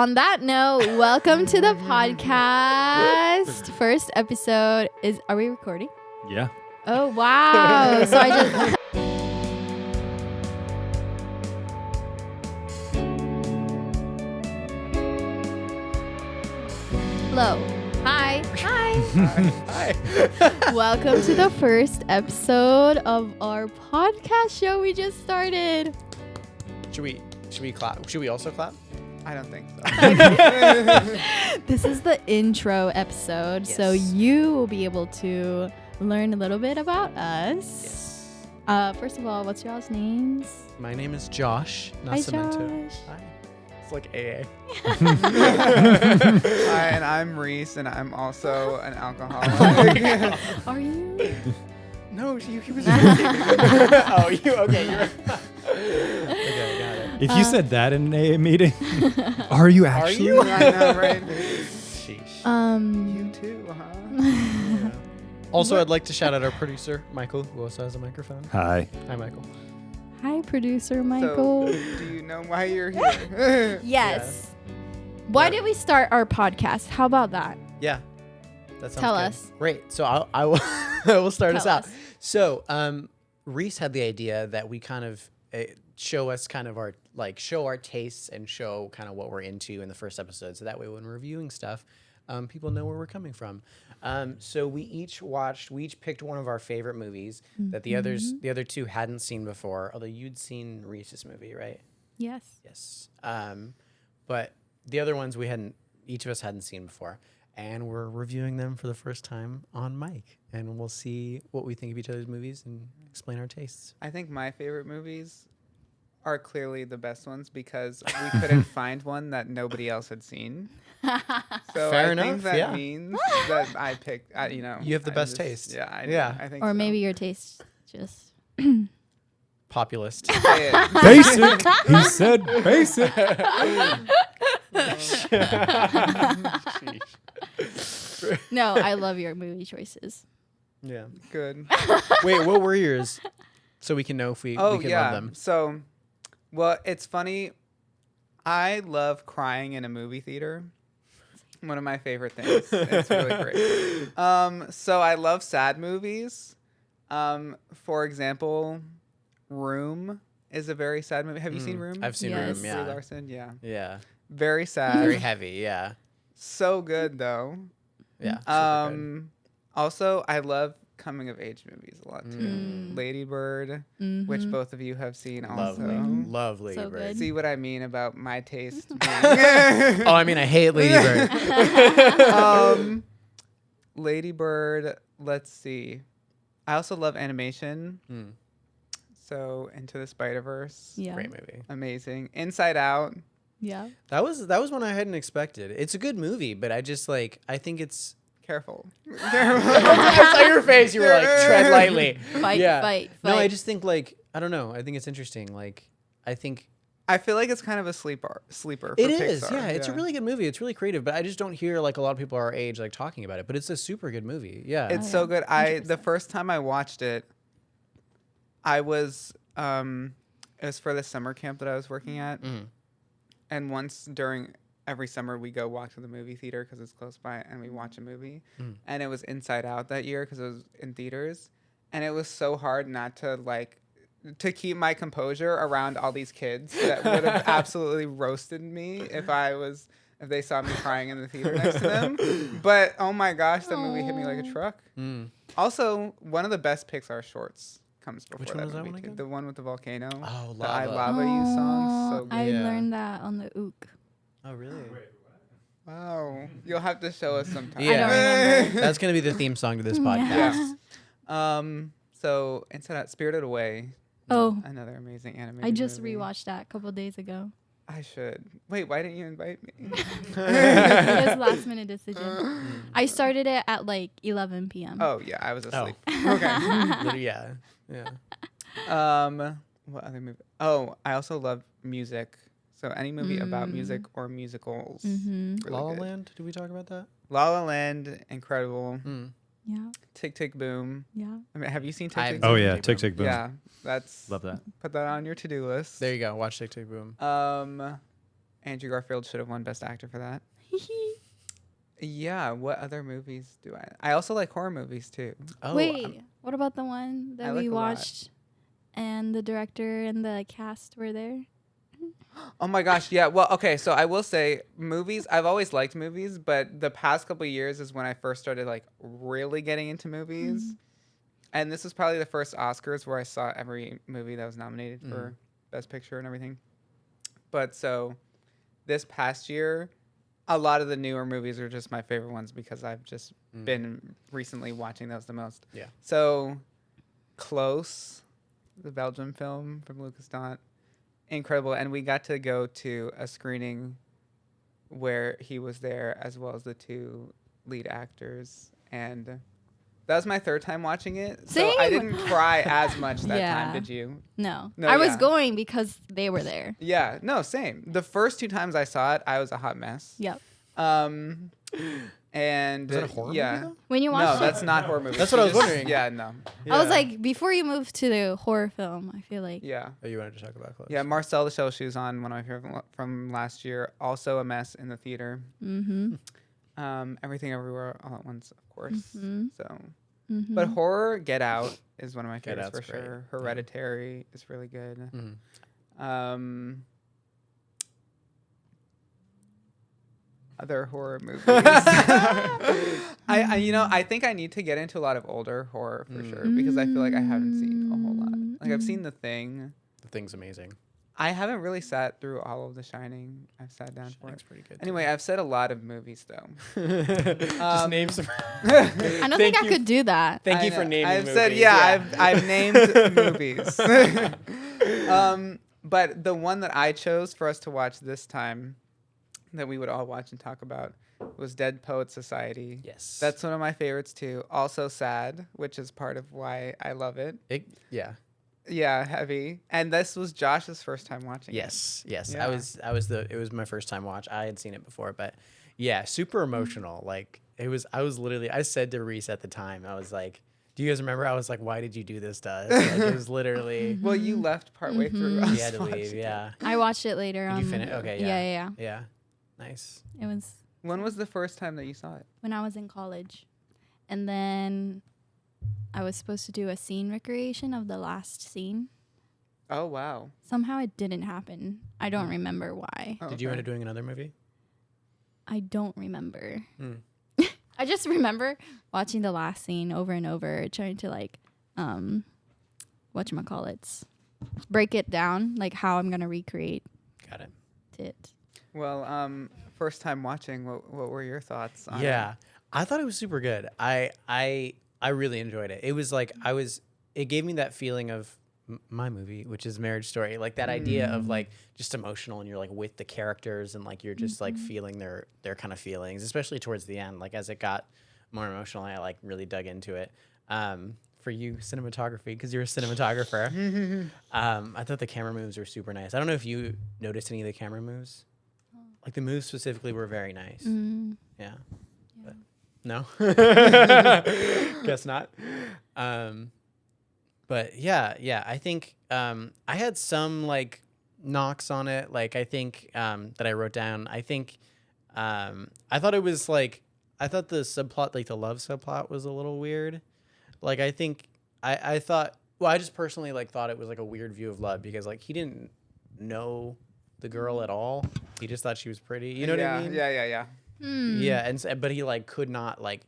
On that note, welcome to the podcast. First episode is. Are we recording? Yeah. Oh wow! So I just. Hello. Hi. Hi. Hi. Welcome to the first episode of our podcast show we just started. Should we clap? Should we also clap? I don't think so. This is the intro episode, so Yes. you will be able to learn a little bit about us. Yes. First of all, what's y'all's names? My name is Josh Hi, Nascimento. Josh. Hi. It's like AA. Hi, and I'm Reese, and I'm also an alcoholic. Are you? No, he was Oh, you okay? You're okay. Got it. If you said that in an AA meeting, are you actually? you? I know, right? Sheesh. You too, huh? Yeah. Also, I'd like to shout out our producer, Michael, who also has a microphone. Hi. Hi, Michael. Hi, producer Michael. So, do you know why you're here? Yes. Why Yeah. did we start our podcast? How about that? Yeah. That sounds Tell good. us. Great. So I will I will start us Tell out. us. So Reese had the idea that we kind of show our tastes and show kind of what we're into in the first episode. So that way when we're reviewing stuff, people know where we're coming from. So we each picked one of our favorite movies that the other two hadn't seen before. Although you'd seen Reese's movie, right? Yes. Yes. But the other ones each of us hadn't seen before. And we're reviewing them for the first time on mic. And we'll see what we think of each other's movies and explain our tastes. I think my favorite movies are clearly the best ones because we couldn't find one that nobody else had seen. So Fair I enough, think that yeah. means that I picked, You have the best taste. Yeah, I Yeah. think Or so. maybe your taste just. Populist. Say it. Basic. He said basic. No, I love your movie choices. Yeah. Good. Wait, what were yours? So we can know if we can love them. So, well, it's funny. I love crying in a movie theater. One of my favorite things. It's really great. So I love sad movies. For example, Room is a very sad movie. Have you seen Room? I've seen Yes. Room, Brie yeah. Larson, yeah. Yeah. Very sad. Very heavy, yeah. So good though. Yeah. super good. Also, I love coming of age movies a lot too. Mm. Lady Bird, which both of you have seen Love, also. love Lady So Bird. good. See what I mean about my taste? Oh, I mean, I hate Lady Bird. Lady Bird. Let's see. I also love animation. Mm, So Into the Spider-Verse. Yeah. great movie. Amazing. Inside Out. Yeah. That was one I hadn't expected. It's a good movie, but I think it's. Careful. I saw your face. You were like, tread lightly. Fight. No, I just think I don't know. I think it's interesting. I feel like it's kind of a sleeper for It is. Pixar. Yeah, it's a really good movie. It's really creative, but I just don't hear like a lot of people our age like talking about it. But it's a super good movie. Yeah. It's Oh, so yeah. good. The first time I watched it, I was it was for the summer camp that I was working at, and once during every summer we go walk to the movie theater because it's close by, and we watch a movie, and it was Inside Out that year because it was in theaters, and it was so hard not to keep my composure around all these kids that would have absolutely roasted me if they saw me crying in the theater next to them. But oh my gosh, that movie hit me like a truck. Also, one of the best Pixar shorts comes before Which one that was that movie one too. again? The one with the volcano. Oh, The I Lava. Lava You song. So good. I Yeah. learned that on the ook. Oh, really? Wow. You'll have to show us sometime. Yeah. I don't remember. That's gonna be the theme song to this podcast. Yeah. So Inside Out, Spirited Away. Oh, Another amazing animated I just movie. rewatched that a couple days ago. I should. Wait, why didn't you invite me? It was last minute decision. I started it at like 11 p.m. Oh yeah, I was asleep. Okay. Yeah. What other movie? Oh, I also love music. So any movie about music or musicals. Mm-hmm. Really La La good. Land. Did we talk about that? La La Land, incredible. Yeah. Tick Tick Boom. Yeah. I mean, have you seen Tick I Tick haven't Boom? Oh Tick, yeah, Tick, tick Boom. tick boom. Yeah, that's Love that. put that on your to-do list. There you go. Watch Tick Tick Boom. Andrew Garfield should have won Best Actor for that. Yeah. What other movies do I also like horror movies too. Oh, Wait, what about the one I that like we a lot. watched and the director and the cast were there? Oh my gosh, yeah. Well, okay, so I will say movies, I've always liked movies, but the past couple of years is when I first started like really getting into movies. And this was probably the first Oscars where I saw every movie that was nominated for Best Picture and everything. But so this past year, a lot of the newer movies are just my favorite ones because I've just been recently watching those the most. Yeah. So Close, the Belgian film from Lucas Dont, incredible. And we got to go to a screening where he was there as well as the two lead actors. And that was my third time watching it. So I Same. didn't cry as much that Yeah. time, did you? No. No, I was yeah. going because they were there. Yeah, no, same. The first two times I saw it, I was a hot mess. Yep. And Was it a horror yeah. movie though? When you No, watched that's it, not horror movie. That's what I was wondering. Yeah, no. I was like, before you move to the horror film, I feel like. Yeah. Oh, you wanted to talk about Close? Yeah, Marcel the Shell Shoes on one of my favorite from last year. Also a mess in the theater. Mm-hmm. Everything Everywhere All at Once, of course. Mhm. So, Mm-hmm. but horror, Get Out is one of my Get favorites Out's for great. sure. Hereditary is really good. Mhm. Other horror movies. I think I need to get into a lot of older horror for sure because I feel like I haven't seen a whole lot. Like I've seen The Thing. The Thing's amazing. I haven't really sat through all of The Shining. I've sat down for Shining's it. pretty good. Anyway, I've said a lot of movies though. Just name some. I don't think I could do that. Thank I you for know. naming I've movies. said I've named movies. But the one that I chose for us to watch this time, that we would all watch and talk about, was Dead Poets Society. Yes. That's one of my favorites too. Also sad, which is part of why I love it. Yeah. Yeah, heavy. And this was Josh's first time watching Yes. Yes. Yeah. It was my first time watch. I had seen it before, but yeah, super emotional. Like I said to Reese at the time, I was like, do you guys remember? I was like, why did you do this to us? Like, it was literally, it. Well, you left partway through. us you had to watching leave. it. Yeah. I watched it later Did on. you finish? Okay. Yeah. Yeah. Nice. It was When was the first time that you saw it? when I was in college. And then I was supposed to do a scene recreation of the last scene. Oh, wow. Somehow it didn't happen. I don't remember why. Oh, Did you okay. end up doing another movie? I don't remember. Hmm. I just remember watching the last scene over and over, trying to whatchamacallits, break it down, like how I'm gonna recreate Got it. it. Well, first time watching, what were your thoughts on Yeah, I thought it was super good. I really enjoyed it. It was like it gave me that feeling of my movie, which is Marriage Story, like that idea of like just emotional, and you're like with the characters, and like you're just like feeling their kind of feelings, especially towards the end. Like as it got more emotional, I like really dug into it. For you, cinematography, because you're a cinematographer. I thought the camera moves were super nice. I don't know if you noticed any of the camera moves. Like the moves specifically were very nice. Yeah. But no. Guess not. But yeah, I think I had some like knocks on it. Like I think that I wrote down. I think I thought it was like I thought the subplot, like the love subplot, was a little weird. Like I think I thought, well, I just personally like thought it was like a weird view of love because like he didn't know the girl at all. He just thought she was pretty. You know what I mean? Yeah. Yeah, but he like could not like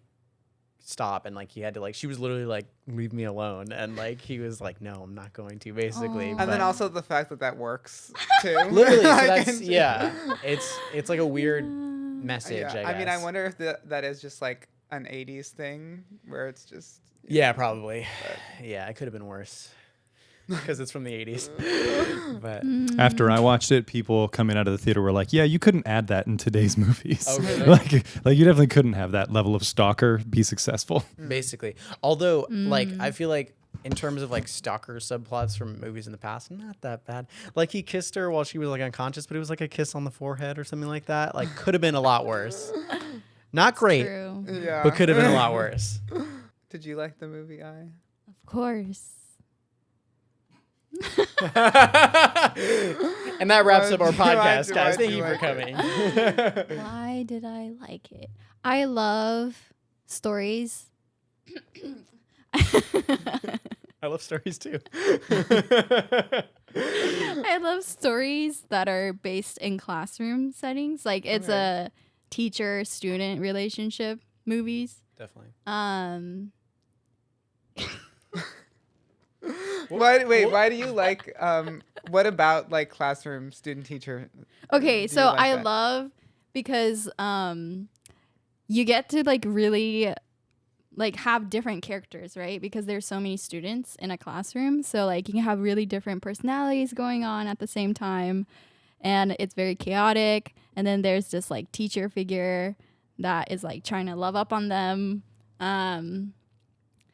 stop, and like he had to like she was literally like leave me alone, and like he was like no, I'm not going to, basically. Aw. And then But also the fact that works too. literally, so Like, that's it's like a weird message. yeah. I I mean, I guess. wonder if that is just like an 80s thing where it's just. Yeah, probably. Yeah, it could have been worse because it's from the 80s. But After I watched it, people coming out of the theater were like, "Yeah, you couldn't add that in today's movies. Oh, really? like you definitely couldn't have that level of stalker be successful." basically, although like I feel like in terms of like stalker subplots from movies in the past, not that bad. Like he kissed her while she was like unconscious, but it was like a kiss on the forehead or something like that. Like could have been a lot worse. Not great, True. Yeah. but could have been a lot worse. Did you like the movie Eye? Of course. And that wraps up our Why podcast, do guys. I Thank do you for it? coming. Why did I like it? I love stories. I love stories too. I love stories that are based in classroom settings. Like it's Okay. a teacher-student relationship movies. Definitely. Why do you like what about like classroom student teacher? Okay, do you so like I that? love because you get to like really like have different characters, right? Because there's so many students in a classroom. So like you can have really different personalities going on at the same time, and it's very chaotic. And then there's this like teacher figure that is like trying to love up on them.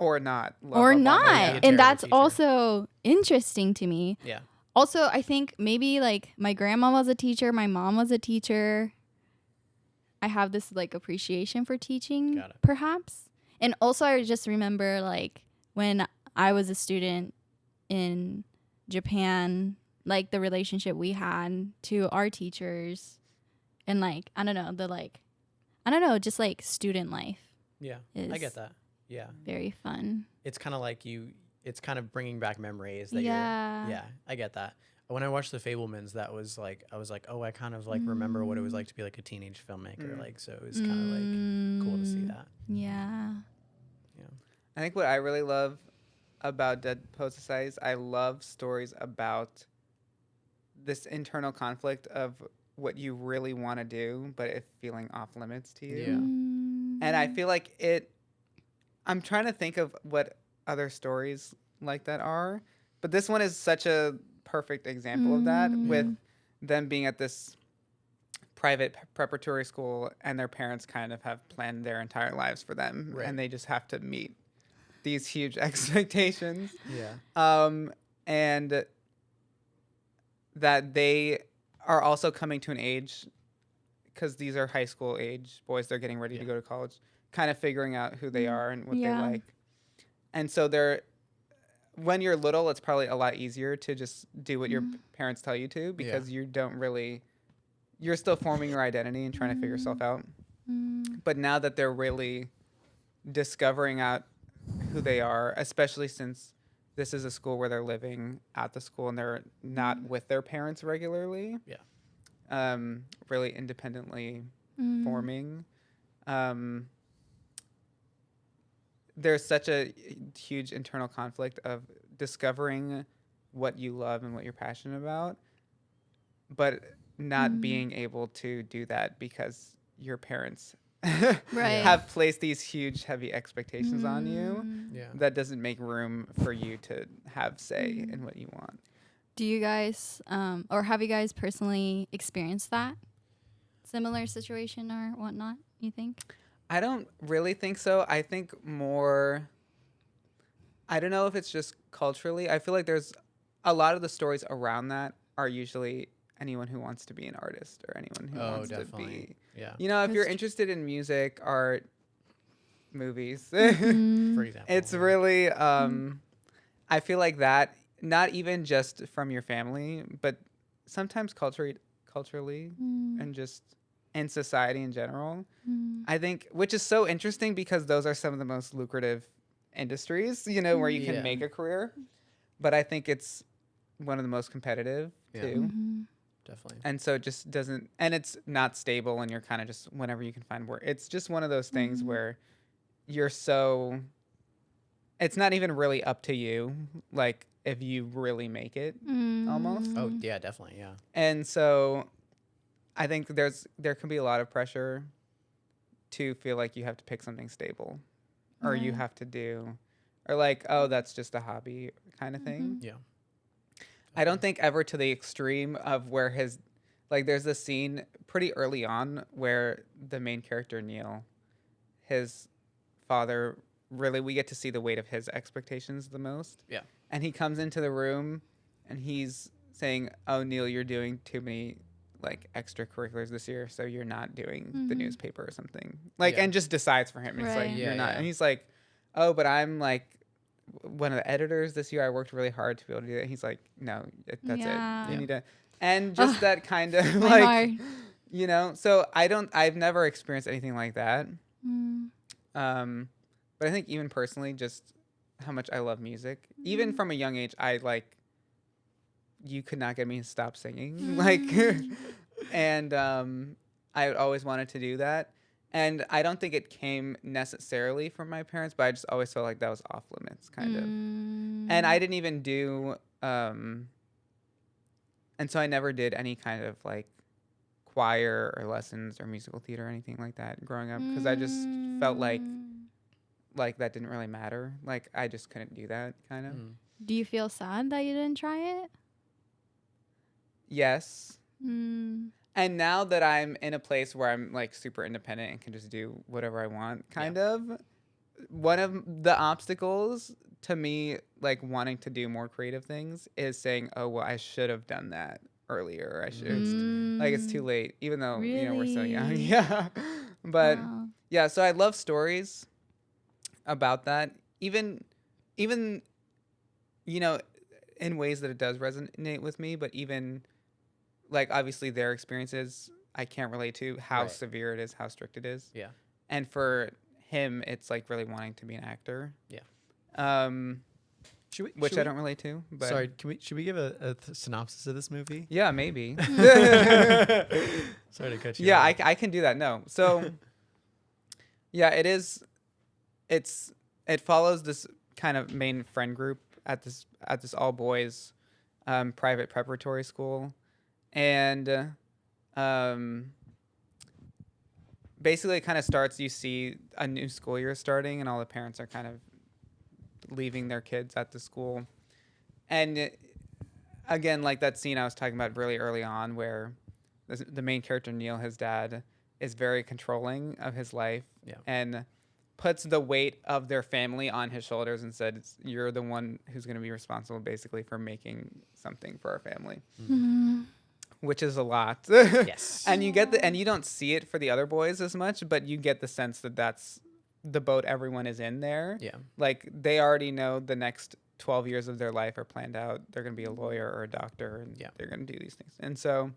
Or not? Love Or up on not. them, Yeah. And Terrible that's teacher. also interesting to me. Yeah. Also, I think maybe like my grandma was a teacher, my mom was a teacher. I have this like appreciation for teaching, Got it. perhaps. And also, I just remember like when I was a student in Japan, like the relationship we had to our teachers, and like I don't know, just like student life, Yeah. I Is- get that. Yeah. very fun. It's kind of like it's kind of bringing back memories that Yeah. yeah, I get that. When I watched The Fablemans, that was like, I was like, oh, I kind of like remember what it was like to be like a teenage filmmaker. Mm. Like, so it was kind of like cool to see that. Yeah. I think what I really love about Dead Poet Society is I love stories about this internal conflict of what you really want to do, but it feeling off limits to you. Yeah. And I feel like I'm trying to think of what other stories like that are, but this one is such a perfect example of that, with them being at this private preparatory school and their parents kind of have planned their entire lives for them, Right. and they just have to meet these huge expectations. Yeah. And that they are also coming to an age, because these are high school age boys, they're getting ready to Yeah. go to college, kind of figuring out who they are and what Yeah. they like. And so when you're little, it's probably a lot easier to just do what your parents tell you to, because you don't really, you're still forming your identity and trying to figure yourself out. But now that they're really discovering out who they are, especially since this is a school where they're living at the school and they're not with their parents regularly. Yeah. Really independently forming. There's such a huge internal conflict of discovering what you love and what you're passionate about, but not being able to do that because your parents Right. have placed these huge, heavy expectations on you. Yeah. That doesn't make room for you to have say in what you want. Do you guys, or have you guys personally experienced that? Similar situation or whatnot, you think? I don't really think so. I think more, I don't know if it's just culturally. I feel like there's a lot of the stories around that are usually anyone who wants to be an artist or anyone who wants to be. Yeah. You know, if That's you're tr- interested in music, art, movies, For example. it's yeah. really, I feel like that, not even just from your family, but sometimes culturally and just in society in general. I think, which is so interesting because those are some of the most lucrative industries, you know, where you can Yeah. make a career. But I think it's one of the most competitive Yeah. too. Definitely. And so it just doesn't, and it's not stable, and you're kind of just whenever you can find work. It's just one of those things where you're so, it's not even really up to you, like if you really make it almost. Oh yeah, definitely. Yeah. And so I think there can be a lot of pressure to feel like you have to pick something stable, or you Right. have to do, or like, oh, that's just a hobby kind of thing. Yeah. I don't think ever to the extreme of where there's this scene pretty early on where the main character, Neil, his father, really, we get to see the weight of his expectations the most. Yeah. And he comes into the room and he's saying, oh, Neil, you're doing too many like extracurriculars this year, so you're not doing the newspaper or something. Like, Yeah. and just decides for him. It's Right. like, Yeah, you're not. yeah. And he's like, oh, but I'm like one of the editors this year. I worked really hard to be able to do that. He's like, no, that's Yeah. it. You need to, and just that kind of My like, heart. you know. So I've never experienced anything like that. Mm. But I think even personally, just how much I love music, even from a young age, you could not get me to stop singing, like, and I always wanted to do that. And I don't think it came necessarily from my parents, but I just always felt like that was off limits, kind of. And I didn't even do, and so I never did any kind of like choir or lessons or musical theater or anything like that growing up, because I just felt like that didn't really matter. Like I just couldn't do that, kind of. Do you feel sad that you didn't try it? Yes. Mm. And now that I'm in a place where I'm like super independent and can just do whatever I want, kind of, one of the obstacles to me, like wanting to do more creative things, is saying, "Oh, well, I should have done that earlier. I should." Like it's too late, even though we're so young. Really? Yeah, but Wow. yeah. So I love stories about that, even you know, in ways that it does resonate with me, but even like obviously their experiences I can't relate to, how Right. severe it is, how strict it is. Yeah. And for him, it's like really wanting to be an actor. Yeah. Which I don't relate to. But Sorry, should we give a synopsis of this movie? yeah, maybe. Sorry to cut you Yeah, off. I can do that. No. So yeah, it follows this kind of main friend group at this all boys private preparatory school. And basically it kind of starts, you see a new school year starting and all the parents are kind of leaving their kids at the school. And again, like that scene I was talking about really early on, where the main character, Neil, his dad, is very controlling of his life. Yeah. And puts the weight of their family on his shoulders and said, "You're the one who's going to be responsible basically for making something for our family." Which is a lot. Yes. And you get and you don't see it for the other boys as much, but you get the sense that that's the boat everyone is in there. Yeah. Like they already know the next 12 years of their life are planned out. They're going to be a lawyer or a doctor, and they're going to do these things. And so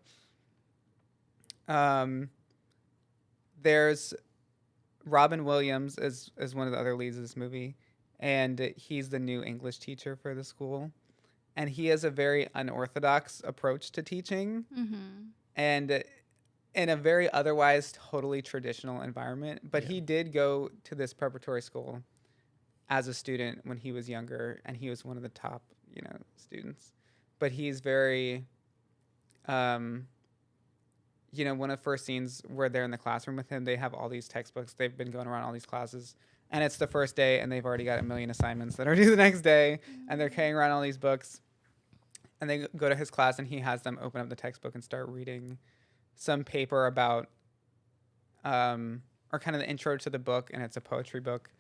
there's Robin Williams is one of the other leads of this movie, and he's the new English teacher for the school. And he has a very unorthodox approach to teaching, and in a very otherwise totally traditional environment. But he did go to this preparatory school as a student when he was younger, and he was one of the top, students. But he's very, one of the first scenes where they're in the classroom with him, they have all these textbooks. They've been going around all these classes, and it's the first day, and they've already got a million assignments that are due the next day, and they're carrying around all these books. And they go to his class, and he has them open up the textbook and start reading some paper about, or kind of the intro to the book, and it's a poetry book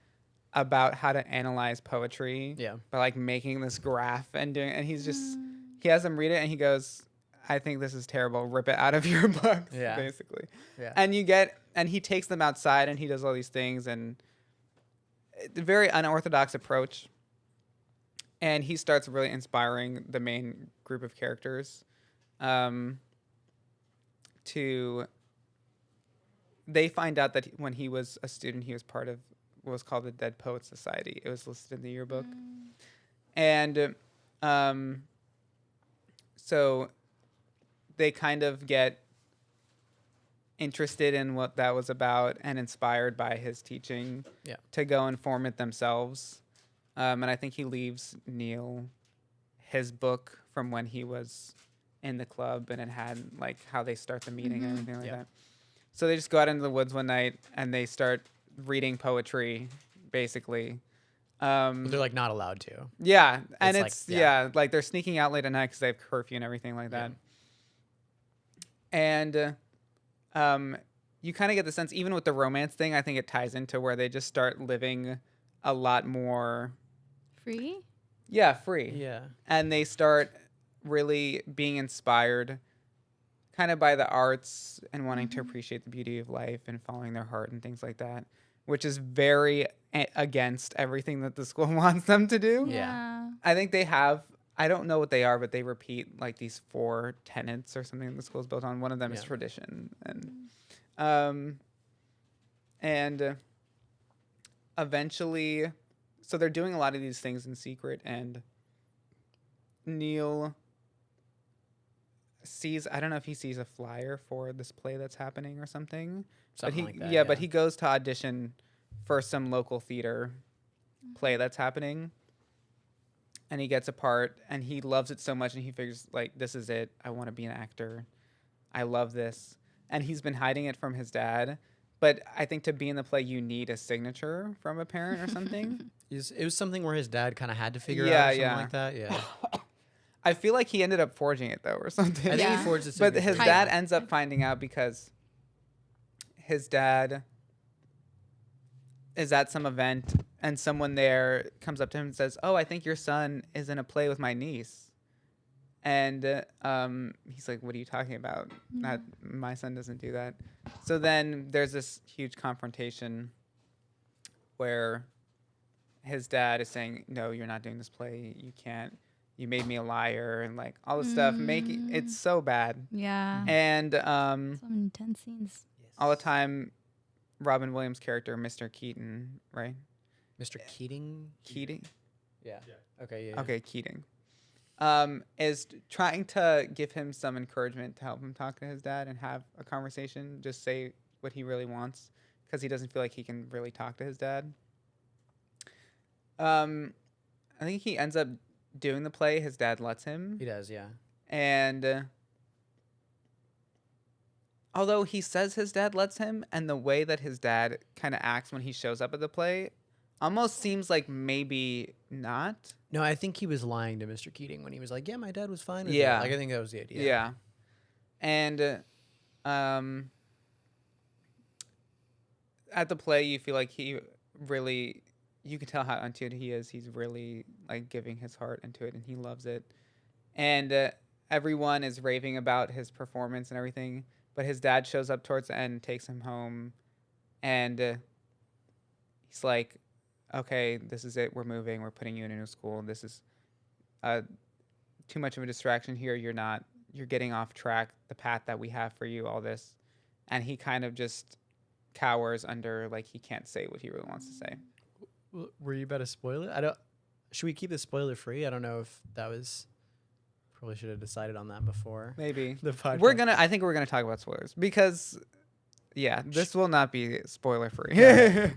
about how to analyze poetry. Yeah. By like making this graph and doing, and he's just, he has them read it, and he goes, "I think this is terrible. Rip it out of your books," basically. Yeah. And he takes them outside, and he does all these things, and a very unorthodox approach. And he starts really inspiring the main group of characters. They find out that when he was a student, he was part of what was called the Dead Poets Society. It was listed in the yearbook. And so they kind of get interested in what that was about and inspired by his teaching to go and form it themselves. And I think he leaves Neil his book from when he was in the club, and it had like how they start the meeting and everything like that. So they just go out into the woods one night and they start reading poetry, basically. They're like not allowed to. Yeah, and It's it's like they're sneaking out late at night because they have curfew and everything like that. And you kind of get the sense, even with the romance thing, I think it ties into where they just start living a lot more free. Yeah, free. Yeah. And they start really being inspired kind of by the arts and wanting to appreciate the beauty of life and following their heart and things like that. which is very against everything that the school wants them to do. Yeah. I think they have, I don't know what they are, but they repeat like these 4 tenets or something the school's built on. One of them is tradition. And eventually, so they're doing a lot of these things in secret, and Neil sees, I don't know if he sees a flyer for this play that's happening or something. Something like that. Yeah, but he goes to audition for some local theater play that's happening. And he gets a part, and he loves it so much, and he figures, like, this is it. I want to be an actor. I love this. And he's been hiding it from his dad. But I think to be in the play, you need a signature from a parent or something. It was something where his dad kind of had to figure Yeah, out or something yeah. like that. Yeah. I feel like he ended up forging it, though, or something. I think Yeah. he forged the But signature. his dad ends up finding out because his dad is at some event, and someone there comes up to him and says, "Oh, I think your son is in a play with my niece." And he's like, "What are you talking about? That my son doesn't do that." So then there's this huge confrontation where his dad is saying, "No, you're not doing this play. You can't. You made me a liar," and like all this stuff. Making it's so bad. Yeah. And Some intense scenes. all the time, Robin Williams' character, Mr. Keaton, right? Mr. Keating. Keating. Yeah. Okay. Yeah. Okay, Keating. Is trying to give him some encouragement to help him talk to his dad and have a conversation, just say what he really wants, because he doesn't feel like he can really talk to his dad. I think he ends up doing the play. His dad lets him. He does. Yeah. And although he says his dad lets him, and the way that his dad kind of acts when he shows up at the play almost seems like maybe not. No, I think he was lying to Mr. Keating when he was like, "Yeah, my dad was fine with Yeah. it." Like I think that was the idea. Yeah. And at the play, you feel like he really, you can tell how into it he is. He's really like giving his heart into it, and he loves it. And everyone is raving about his performance and everything. But his dad shows up towards the end, takes him home, and he's like, "Okay, this is it. We're moving. We're putting you in a new school. This is too much of a distraction here. You're getting off track, the path that we have for you, all this." And he kind of just cowers under, like, he can't say what he really wants to say. Were you about to spoil it? I don't. Should we keep this spoiler free? I don't know if that was. Probably should have decided on that before Maybe. the podcast. I think we're gonna talk about spoilers because, yeah, this will not be spoiler free.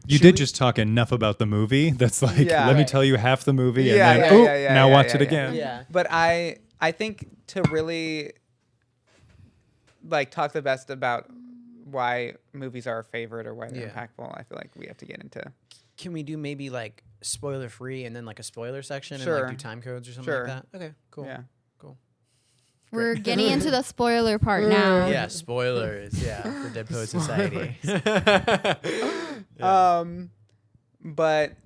You did just talk enough about the movie. That's like, Yeah. let me Right. tell you half the movie, Yeah, and then, yeah, oh, yeah, yeah, now yeah, watch yeah, it yeah. again. Yeah. But I think to really like talk the best about why movies are our favorite or why they're Yeah. impactful, I feel like we have to get into. Can we do maybe like spoiler free and then like a spoiler section and Sure. like do time codes or something Sure. like that? Okay, cool. Yeah. We're getting into the spoiler part now. Yeah, spoilers. Yeah, for Dead Poet Society. But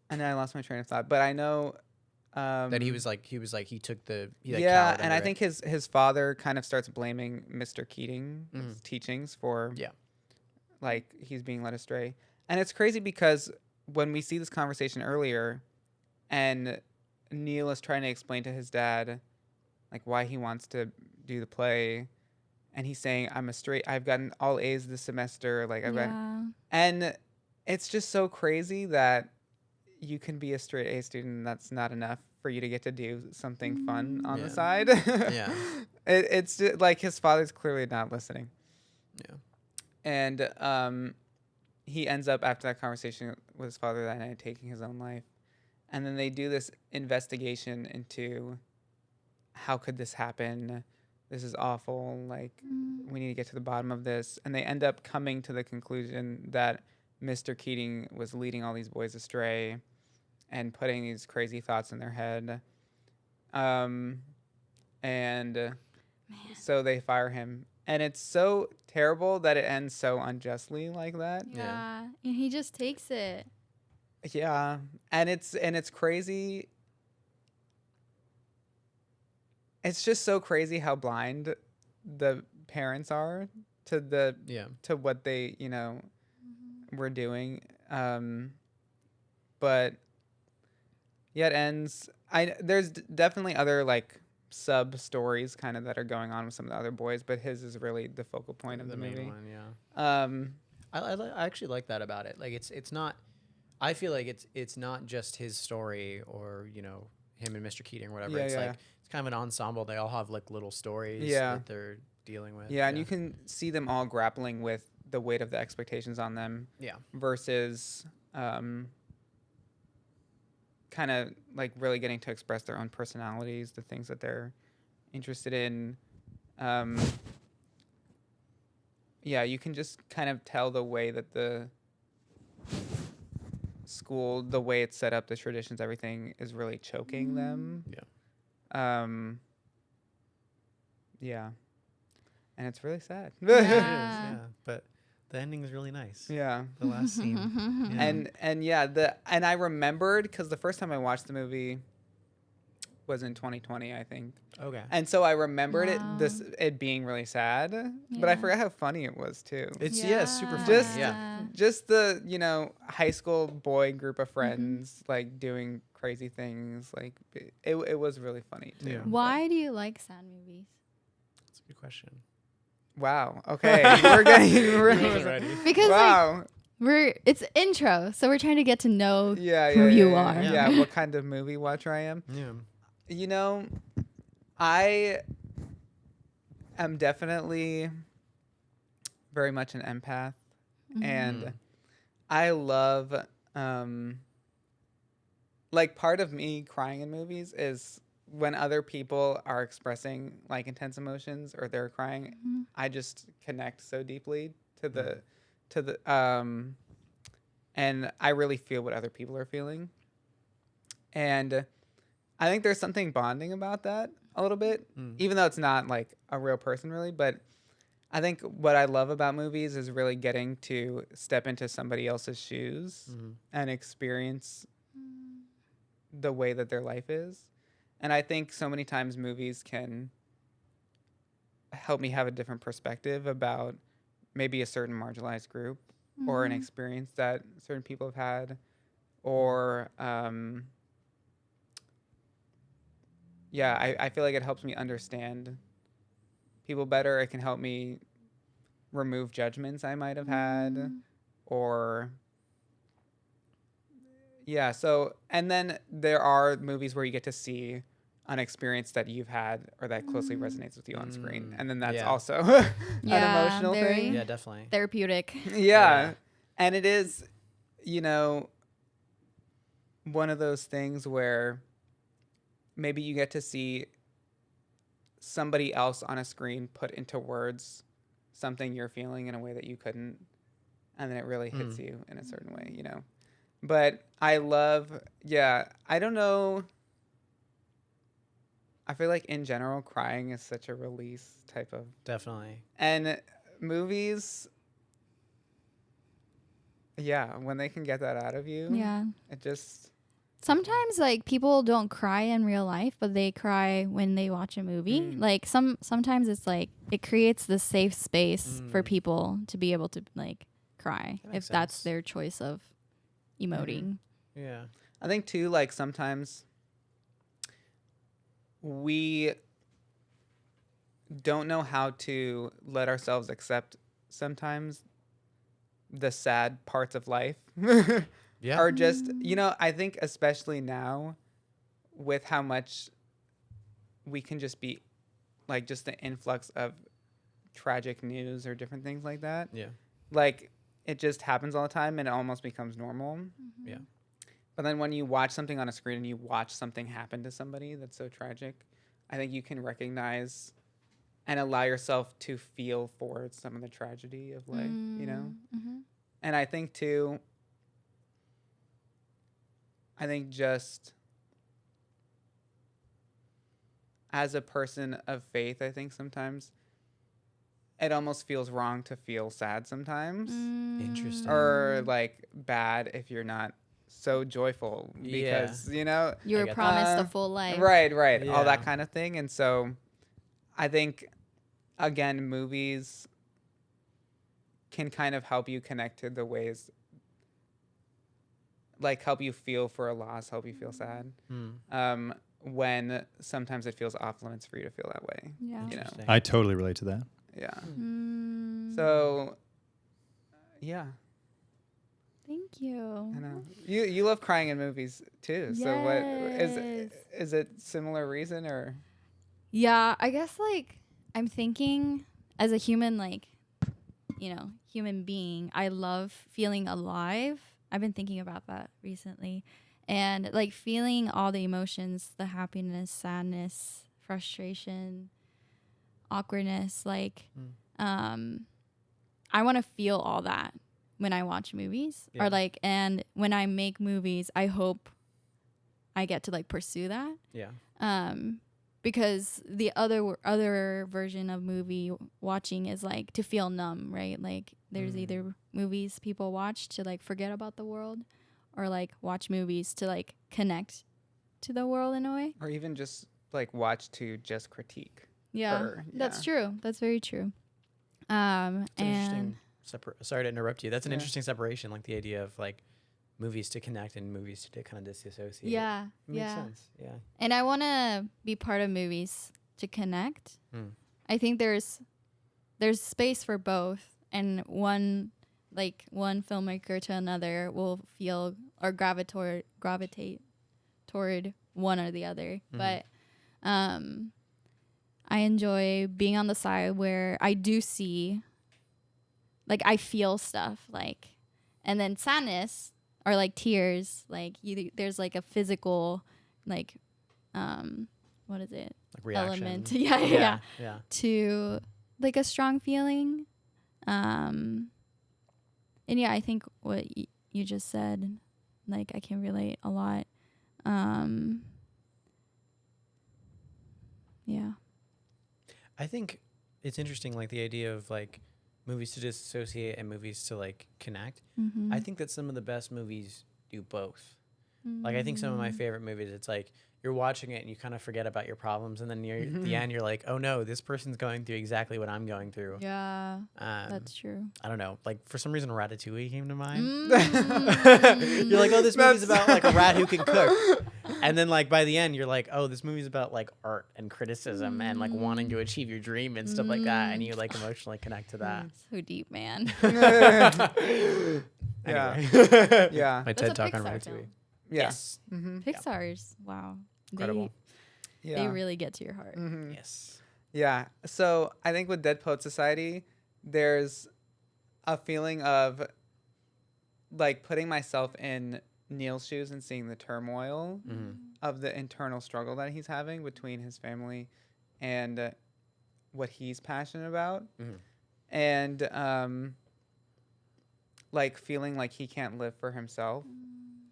and then I lost my train of thought. But I know that he took the he like yeah, cowered and I under it. think his father kind of starts blaming Mr. Keating's teachings for Yeah. like he's being led astray. And it's crazy because when we see this conversation earlier and Neil is trying to explain to his dad like why he wants to do the play, and he's saying, I've gotten all A's this semester, like I've got, Yeah. and it's just so crazy that you can be a straight A student and that's not enough for you to get to do something fun on the Yeah. side. Yeah. It's just, like his father's clearly not listening. Yeah. And he ends up, after that conversation with his father that night, taking his own life. And then they do this investigation into how could this happen? This is awful. Like, we need to get to the bottom of this. And they end up coming to the conclusion that Mr. Keating was leading all these boys astray and putting these crazy thoughts in their head. So they fire him. And it's so terrible that it ends so unjustly like that. Yeah. And he just takes it. Yeah, and it's crazy. It's just so crazy how blind the parents are to the Yeah. to what they were doing. But yeah, it ends. There's definitely other like sub stories kind of that are going on with some of the other boys, but his is really the focal point of the main movie. one, yeah. I actually like that about it. Like it's not. I feel like it's not just his story or him and Mr. Keating or whatever. Yeah, It's yeah. like it's kind of an ensemble. They all have like little stories Yeah. that they're dealing with. Yeah, and you can see them all grappling with the weight of the expectations on them Yeah. versus kind of like really getting to express their own personalities, the things that they're interested in. Yeah, you can just kind of tell the way that the school, the way it's set up, the traditions, everything is really choking them. Yeah. Yeah. And it's really sad. It is, Yeah. yeah. But the ending is really nice. Yeah. The last scene. Yeah. And I remembered because the first time I watched the movie was in 2020, I think. Okay. And so I remembered Wow. it being really sad, but I Yeah. forgot how funny it was too. It's super funny. Just- yeah. Just the high school boy group of friends like doing crazy things, like it was really funny too. Yeah. Why do you like sad movies? That's a good question. Wow. Okay. We're getting Because like wow. it's intro, so we're trying to get to know Yeah. who yeah, you yeah, are. Yeah. What kind of movie watcher I am? Yeah. I am definitely very much an empath, and I love like part of me crying in movies is when other people are expressing like intense emotions or they're crying. I just connect so deeply to the and I really feel what other people are feeling, and I think there's something bonding about that a little bit, even though it's not like a real person really. But I think what I love about movies is really getting to step into somebody else's shoes and experience the way that their life is. And I think so many times movies can help me have a different perspective about maybe a certain marginalized group or an experience that certain people have had, or I feel like it helps me understand people better. It can help me remove judgments I might have had, or so, and then there are movies where you get to see an experience that you've had or that closely resonates with you on screen, and then that's Yeah. also an Yeah, emotional very- thing. Yeah, definitely. Therapeutic. Yeah. And it is, one of those things where maybe you get to see somebody else on a screen put into words something you're feeling in a way that you couldn't, and then it really hits you in a certain way, But I love, I don't know. I feel like in general, crying is such a release type of, Definitely. and movies, when they can get that out of you, Yeah. it just, Sometimes like people don't cry in real life, but they cry when they watch a movie. Like sometimes it's like it creates this safe space for people to be able to like cry That makes if that's sense. their choice of emoting. Yeah. I think too, like sometimes we don't know how to let ourselves accept sometimes the sad parts of life. Yeah. Or just, I think especially now with how much we can just be like just the influx of tragic news or different things like that. Yeah. Like it just happens all the time and it almost becomes normal. Yeah. But then when you watch something on a screen and you watch something happen to somebody that's so tragic, I think you can recognize and allow yourself to feel for some of the tragedy of life, And I think too, just as a person of faith, I think sometimes it almost feels wrong to feel sad sometimes. Interesting. Or like bad if you're not so joyful Yeah. because You I were get promised that. a full life. right all that Yeah. kind of thing. And so I think again movies can kind of help you connect to the ways, like help you feel for a loss, help you feel sad. When sometimes it feels off limits for you to feel that way. Yeah. You know? Interesting. I totally relate to that. Yeah. Mm, So, yeah, thank you. I know you love crying in movies too. So what Yes. is it similar reason or? Yeah, I guess like I'm thinking as a human, like, human being, I love feeling alive. I've been thinking about that recently. And like feeling all the emotions, the happiness, sadness, frustration, awkwardness, like I want to feel all that when I watch movies. Yeah. Or like, and when I make movies, I hope I get to like pursue that. Yeah. Because the other version of movie watching is like to feel numb, right? Like there's either movies people watch to like forget about the world, or like watch movies to like connect to the world in a way. Or even just like watch to just critique. Yeah, Or, that's yeah. true. That's very true. It's an And interesting. Sorry to interrupt you. That's an Yeah. interesting separation, like the idea of like movies to connect and movies to kind of disassociate. yeah, Makes yeah. sense. Yeah. And I want to be part of movies to connect. I think there's space for both, and one filmmaker to another will feel or gravitate toward one or the other. But I enjoy being on the side where I do see, like, I feel stuff, like, and then sadness or like tears, like there's like a physical, like, what is it? Like reaction. Element. Yeah. Yeah. To like a strong feeling. And yeah, I think what you just said, like, I can relate a lot. Yeah. I think it's interesting, like the idea of like movies to disassociate and movies to like connect. Mm-hmm. I think that some of the best movies do both. Like I think some of my favorite movies, it's like you're watching it and you kind of forget about your problems, and then near the end you're like, oh no, this person's going through exactly what I'm going through. Yeah, that's true. I don't know. Like for some reason, Ratatouille came to mind. Mm. You're like, oh, this movie's about like a rat who can cook. And then like by the end, you're like, oh, this movie's about like art and criticism and like wanting to achieve your dream and stuff like that. And you like emotionally connect to that. So deep, man. Anyway. Yeah. My That's TED a talk on Pixar Ratatouille. film. Yes. Pixar's, wow. Incredible. They Yeah. really get to your heart. Yes. Yeah. So I think with Dead Poet Society, there's a feeling of like putting myself in Neil's shoes and seeing the turmoil of the internal struggle that he's having between his family and what he's passionate about. And like feeling like he can't live for himself.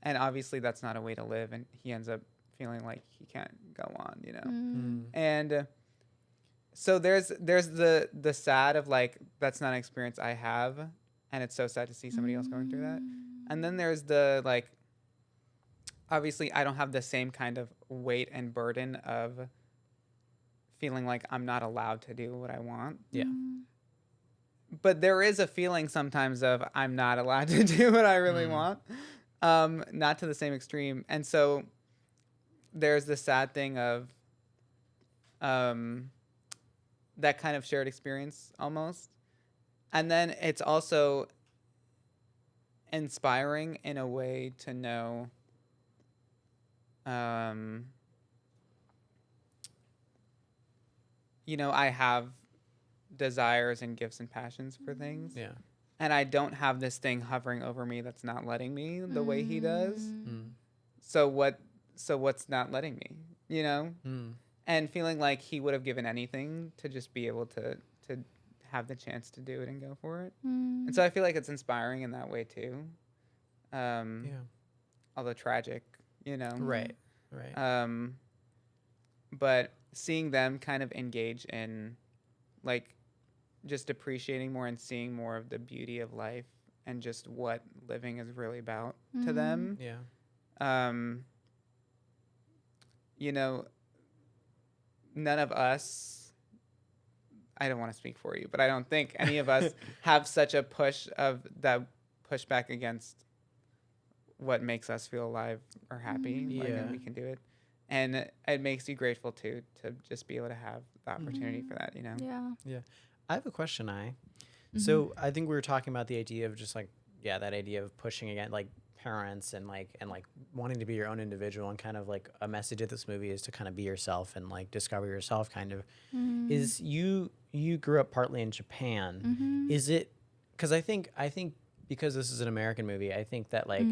And obviously that's not a way to live, and he ends up feeling like he can't go on, you know. And so there's the sad of like that's not an experience I have, and it's so sad to see somebody else going through that. And then there's the like obviously I don't have the same kind of weight and burden of feeling like I'm not allowed to do what I want. Yeah. But there is a feeling sometimes of I'm not allowed to do what I really want. Not to the same extreme. And so there's the sad thing of that kind of shared experience almost. And then it's also inspiring in a way to know you know, I have desires and gifts and passions for things. Yeah. And I don't have this thing hovering over me that's not letting me the way he does. So what's not letting me, you know? And feeling like he would have given anything to just be able to have the chance to do it and go for it. And so I feel like it's inspiring in that way too. Yeah. Although tragic, you know. Right. But seeing them kind of engage in like just appreciating more and seeing more of the beauty of life and just what living is really about to them. Yeah. You know, none of us, I don't want to speak for you, but I don't think any of us have such a pushback against what makes us feel alive or happy. Like, and we can do it. And it makes you grateful too, to just be able to have the opportunity for that, you know? Yeah. I have a question, So I think we were talking about the idea of just like, that idea of pushing against like parents and like wanting to be your own individual, and kind of like a message of this movie is to kind of be yourself and like discover yourself kind of. Is you grew up partly in Japan. Is it, because I think because this is an American movie, I think that like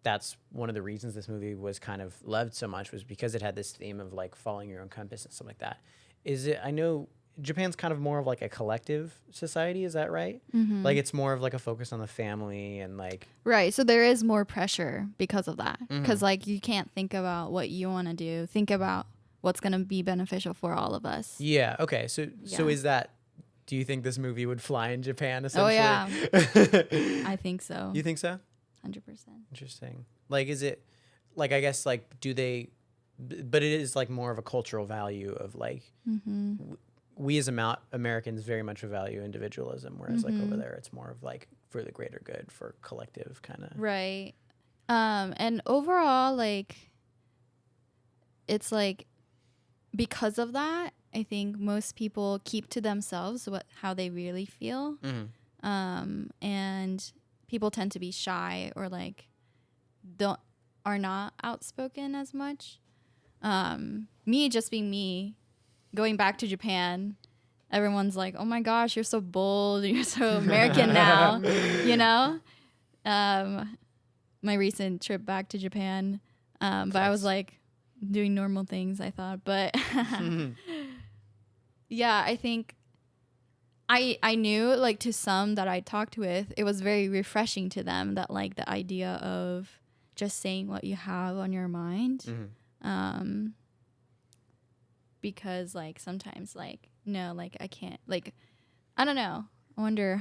that's one of the reasons this movie was kind of loved so much, was because it had this theme of like following your own compass and stuff like that. Is it, I know Japan's kind of more of like a collective society, is that right? Like it's more of like a focus on the family and like... Right, so there is more pressure because of that. Because like you can't think about what you want to do. Think about what's going to be beneficial for all of us. Yeah, okay. So is that... Do you think this movie would fly in Japan, essentially? Oh, yeah. I think so. You think so? 100%. Interesting. Like, is it... Like, I guess, like, do they... But it is, like, more of a cultural value of, like... We as Americans very much value individualism, whereas, like, over there, it's more of, like, for the greater good, for collective kind of... Right. And overall, like... It's, like... Because of that, I think most people keep to themselves how they really feel. And people tend to be shy or like are not outspoken as much. Me just being me, going back to Japan, everyone's like, "Oh my gosh, you're so bold. You're so American now," you know. My recent trip back to Japan, but I was like doing normal things, I thought, but. Yeah, I think I knew, like, to some that I talked with, it was very refreshing to them that, like, the idea of just saying what you have on your mind. Because, like, sometimes, like, no, like, I can't, like, I don't know. I wonder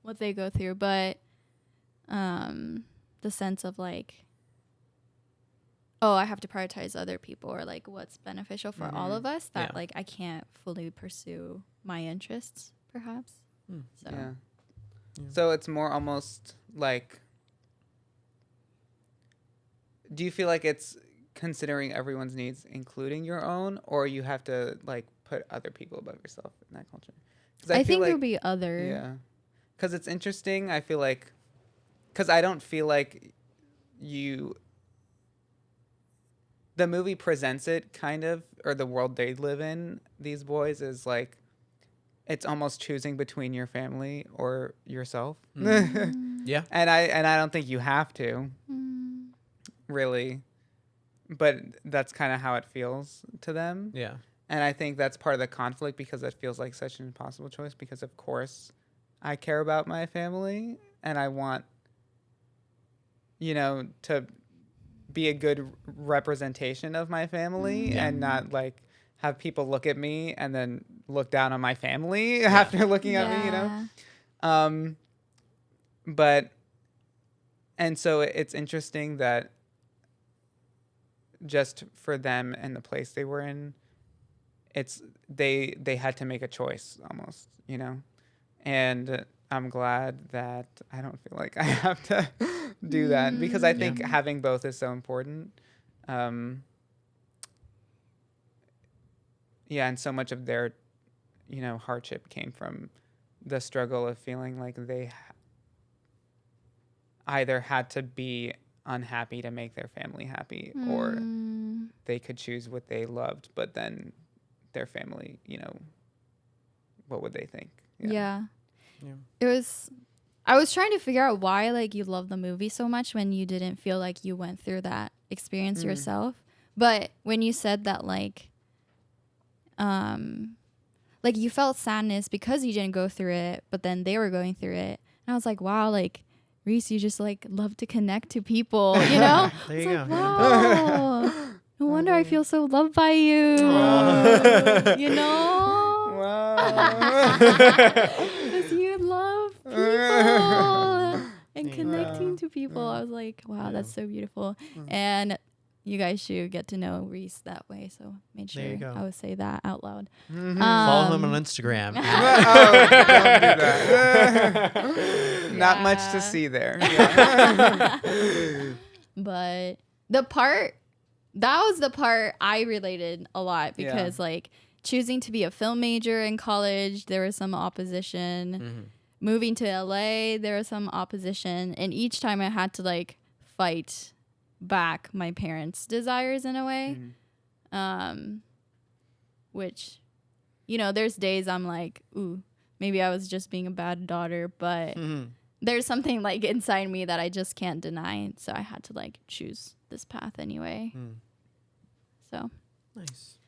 what they go through, but the sense of, like, oh, I have to prioritize other people, or like what's beneficial for all of us, that like I can't fully pursue my interests, perhaps. So. Yeah. So it's more almost like, do you feel like it's considering everyone's needs, including your own, or you have to like put other people above yourself in that culture? I think there'll be other. Yeah. Because it's interesting. I feel like, because I don't feel like the movie presents it kind of, or the world they live in, these boys, is like, it's almost choosing between your family or yourself. Yeah. And I don't think you have to, really, but that's kind of how it feels to them. Yeah. And I think that's part of the conflict, because it feels like such an impossible choice, because of course I care about my family and I want, to be a good representation of my family and not like have people look at me and then look down on my family after looking at me, but, and so it's interesting that just for them and the place they were in, it's, they had to make a choice almost, and I'm glad that I don't feel like I have to do that, because I think having both is so important. And so much of their, hardship came from the struggle of feeling like they either had to be unhappy to make their family happy, or they could choose what they loved, but then their family, what would they think? Yeah. I was trying to figure out why, like, you love the movie so much when you didn't feel like you went through that experience yourself. But when you said that, like you felt sadness because you didn't go through it, but then they were going through it. And I was like, wow, like, Reese, you just, like, love to connect to people, There you go. Like, wow. No wonder I feel so loved by you. Wow. Because you love people and connecting to people. I was like, wow, that's so beautiful. And you guys should get to know Reese that way. So made There you sure go. I would say that out loud. Follow him on Instagram. Oh, don't do that. Not much to Yeah. see there. Yeah. But that was the part I related a lot because like choosing to be a film major in college, there was some opposition. Moving to LA, there was some opposition. And each time I had to like fight back my parents' desires in a way. Which, you know, there's days I'm like, ooh, maybe I was just being a bad daughter, but there's something like inside me that I just can't deny. So I had to like choose this path anyway. So Nice.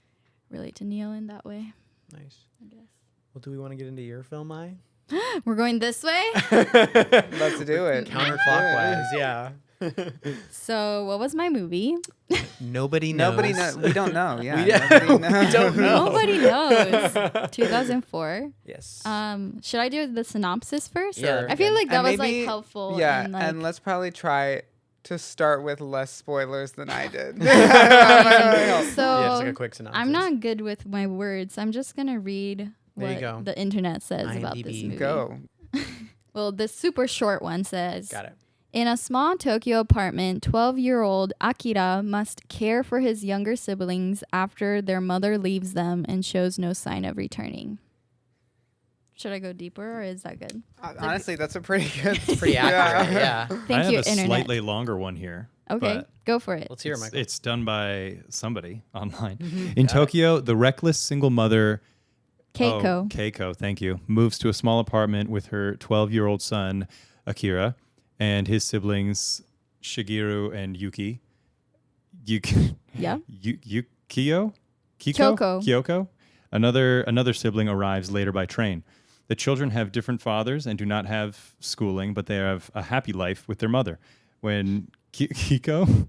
relate to Neil in that way, Nice. I guess. Well, do we want to get into your film, Mai? We're going this way. Let's do it. Counterclockwise, yeah. So what was my movie? Nobody knows. Nobody knows. We don't know. Yeah. We Nobody knows. don't know. Nobody knows. 2004. Yes. Should I do the synopsis first? Yeah, I feel like that And was maybe- like helpful. Yeah, in, like, and let's probably try to start with less spoilers than I did. so Yeah, just like a quick synopsis. I'm not good with my words. I'm just gonna read There you what go. the internet says about this IMDb. movie. Go. Well, this super short one says, Got it. in a small Tokyo apartment, 12-year-old Akira must care for his younger siblings after their mother leaves them and shows no sign of returning. Should I go deeper or is that good? Honestly, that's a pretty good. Pretty accurate, yeah. Thank I have you, a internet. slightly longer one here. Okay, but go for it. Let's hear it, it's, Michael. it's done by somebody online. In Tokyo, the reckless single mother Keiko. Keiko, thank you, moves to a small apartment with her 12-year-old son, Akira, and his siblings, Shigeru and Yuki. Yeah. Kiko? Kyoko. Kyoko? Another sibling arrives later by train. The children have different fathers and do not have schooling, but they have a happy life with their mother. When Keiko,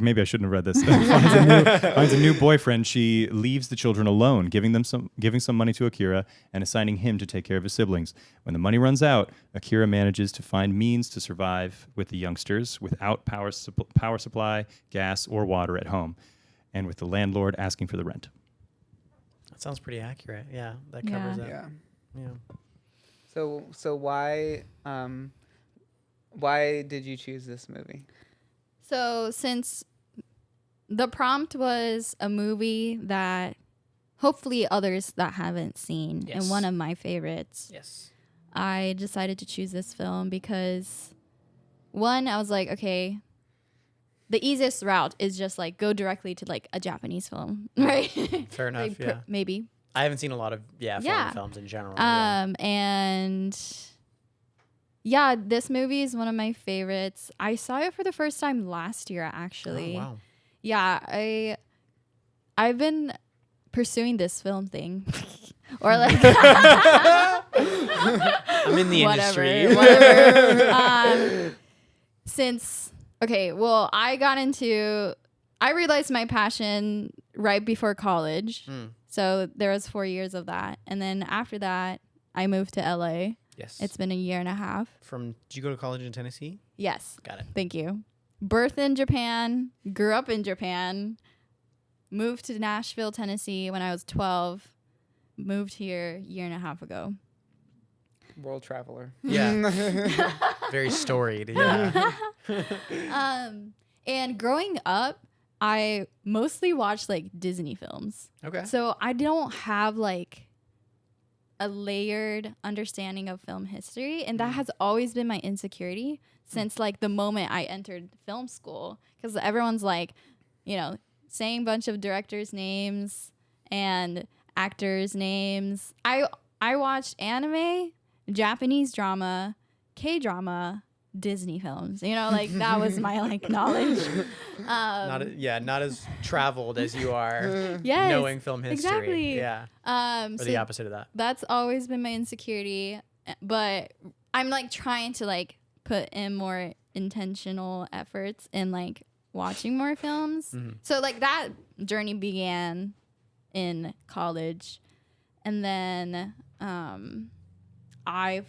maybe I shouldn't have read this, finds a new boyfriend, she leaves the children alone, giving some money to Akira and assigning him to take care of his siblings. When the money runs out, Akira manages to find means to survive with the youngsters without power supply, gas, or water at home, and with the landlord asking for the rent. That sounds pretty accurate. Yeah, that Yeah. covers it. Yeah. Yeah. So why did you choose this movie? So since the prompt was a movie that hopefully others that haven't seen Yes. and one of my favorites, Yes. I decided to choose this film because one, I was like, okay, the easiest route is just like go directly to like a Japanese film, right? Fair enough, Like, yeah. maybe. I haven't seen a lot of foreign Yeah. films in general. Yeah. And yeah, this movie is one of my favorites. I saw it for the first time last year, actually. Oh, wow. Yeah, I've been pursuing this film thing, or like I'm in the industry. whatever. Since I realized my passion right before college, so there was 4 years of that, and then after that, I moved to LA. Yes. It's been a year and a half. Did you go to college in Tennessee? Yes. Got it. Thank you. Birth in Japan, grew up in Japan, moved to Nashville, Tennessee when I was 12, moved here a year and a half ago. World traveler. Yeah. Very storied. Yeah. And growing up, I mostly watched like Disney films. Okay. So I don't have like a layered understanding of film history, and that has always been my insecurity since like the moment I entered film school, because everyone's like, you know, saying a bunch of directors' names and actors' names. I watched anime, Japanese drama, K-drama, Disney films. You know, like that was my like knowledge. Not as traveled as you are Yes, knowing film history. exactly. Yeah. Or So the opposite of that. that's always been my insecurity, but I'm like trying to like put in more intentional efforts in like watching more films. So like that journey began in college, and then I've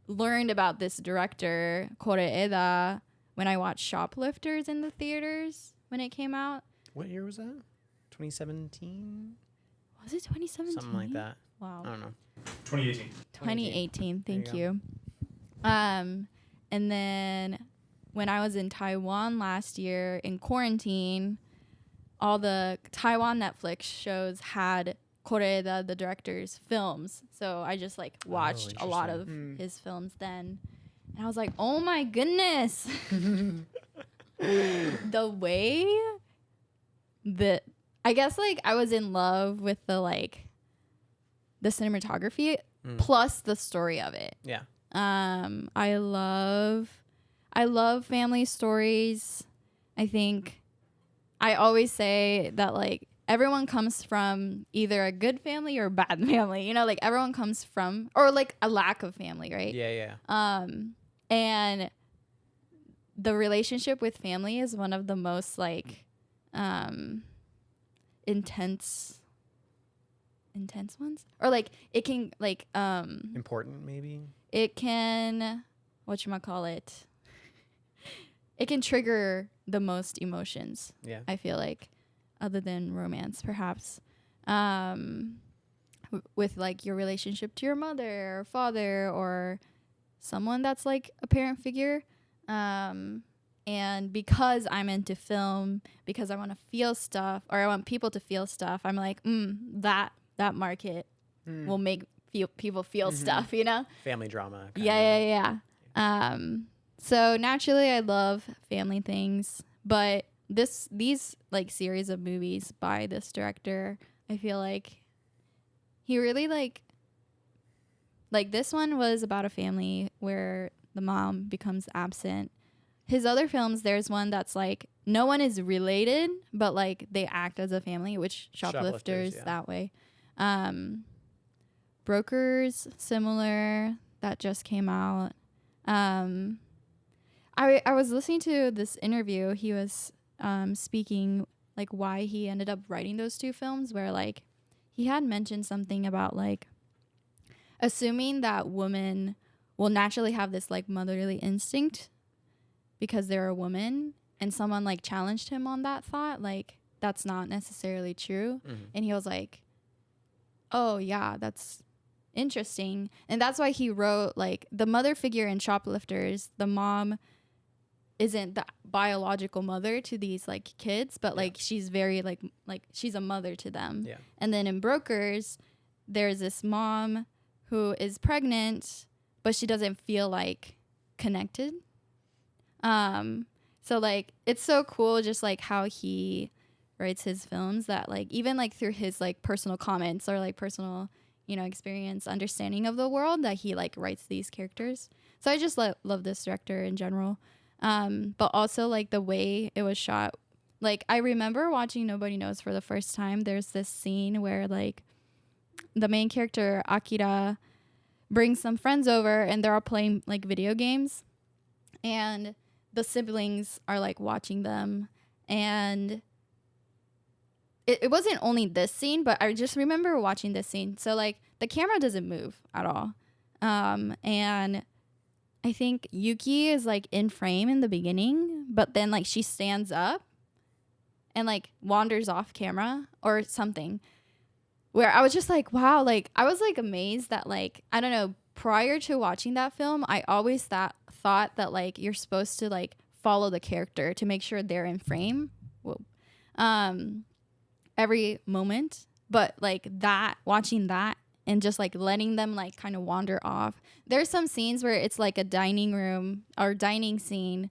learned about this director Koreeda when I watched Shoplifters in the theaters when it came out. What year was that? 2017? Was it 2017? Something like that. Wow. I don't know. 2018. 2018. Thank There you you. And then when I was in Taiwan last year in quarantine, all the Taiwan Netflix shows had Koreeda, the director's films. So I just like watched a lot of his films then. And I was like, oh my goodness. The way that I guess like I was in love with the cinematography plus the story of it. Yeah. I love family stories. I think I always say that like everyone comes from either a good family or a bad family. You know, like everyone comes from or like a lack of family, right? Yeah. And the relationship with family is one of the most like intense ones, or like it can like Important, maybe. it can whatchamacallit, it can trigger the most emotions. Yeah. I feel like, other than romance, perhaps, with like your relationship to your mother or father or someone that's like a parent figure. And because I'm into film, because I want to feel stuff, or I want people to feel stuff, I'm like, that market will make people feel stuff, you know? Family drama. kinda. Yeah. So naturally, I love family things, but these like series of movies by this director, I feel like he really like this one was about a family where the mom becomes absent. His other films, there's one that's like no one is related, but like they act as a family, which Shoplifters yeah. that way. Brokers, similar, that just came out. I was listening to this interview. He was speaking like why he ended up writing those two films, where like he had mentioned something about like assuming that women will naturally have this like motherly instinct because they're a woman, and someone like challenged him on that thought, like that's not necessarily true. And he was like, oh yeah, that's interesting. And that's why he wrote like the mother figure in Shoplifters, the mom isn't the biological mother to these like kids, but like she's very like she's a mother to them. Yeah. And then in Brokers, there's this mom who is pregnant, but she doesn't feel like connected. So like it's so cool just like how he writes his films, that like even like through his like personal comments or like personal, you know, experience, understanding of the world, that he like writes these characters. So I just love this director in general. But also like the way it was shot. Like I remember watching Nobody Knows for the first time. There's this scene where like the main character Akira brings some friends over and they're all playing like video games, and the siblings are like watching them, and it wasn't only this scene, but I just remember watching this scene. So like the camera doesn't move at all. And I think Yuki is like in frame in the beginning, but then like she stands up and like wanders off camera or something, where I was just like, wow, like I was like amazed that like, I don't know, prior to watching that film, I always thought that like you're supposed to like follow the character to make sure they're in frame. Every moment, but like that, watching that and just like letting them like kind of wander off. There's some scenes where it's like a dining room or dining scene,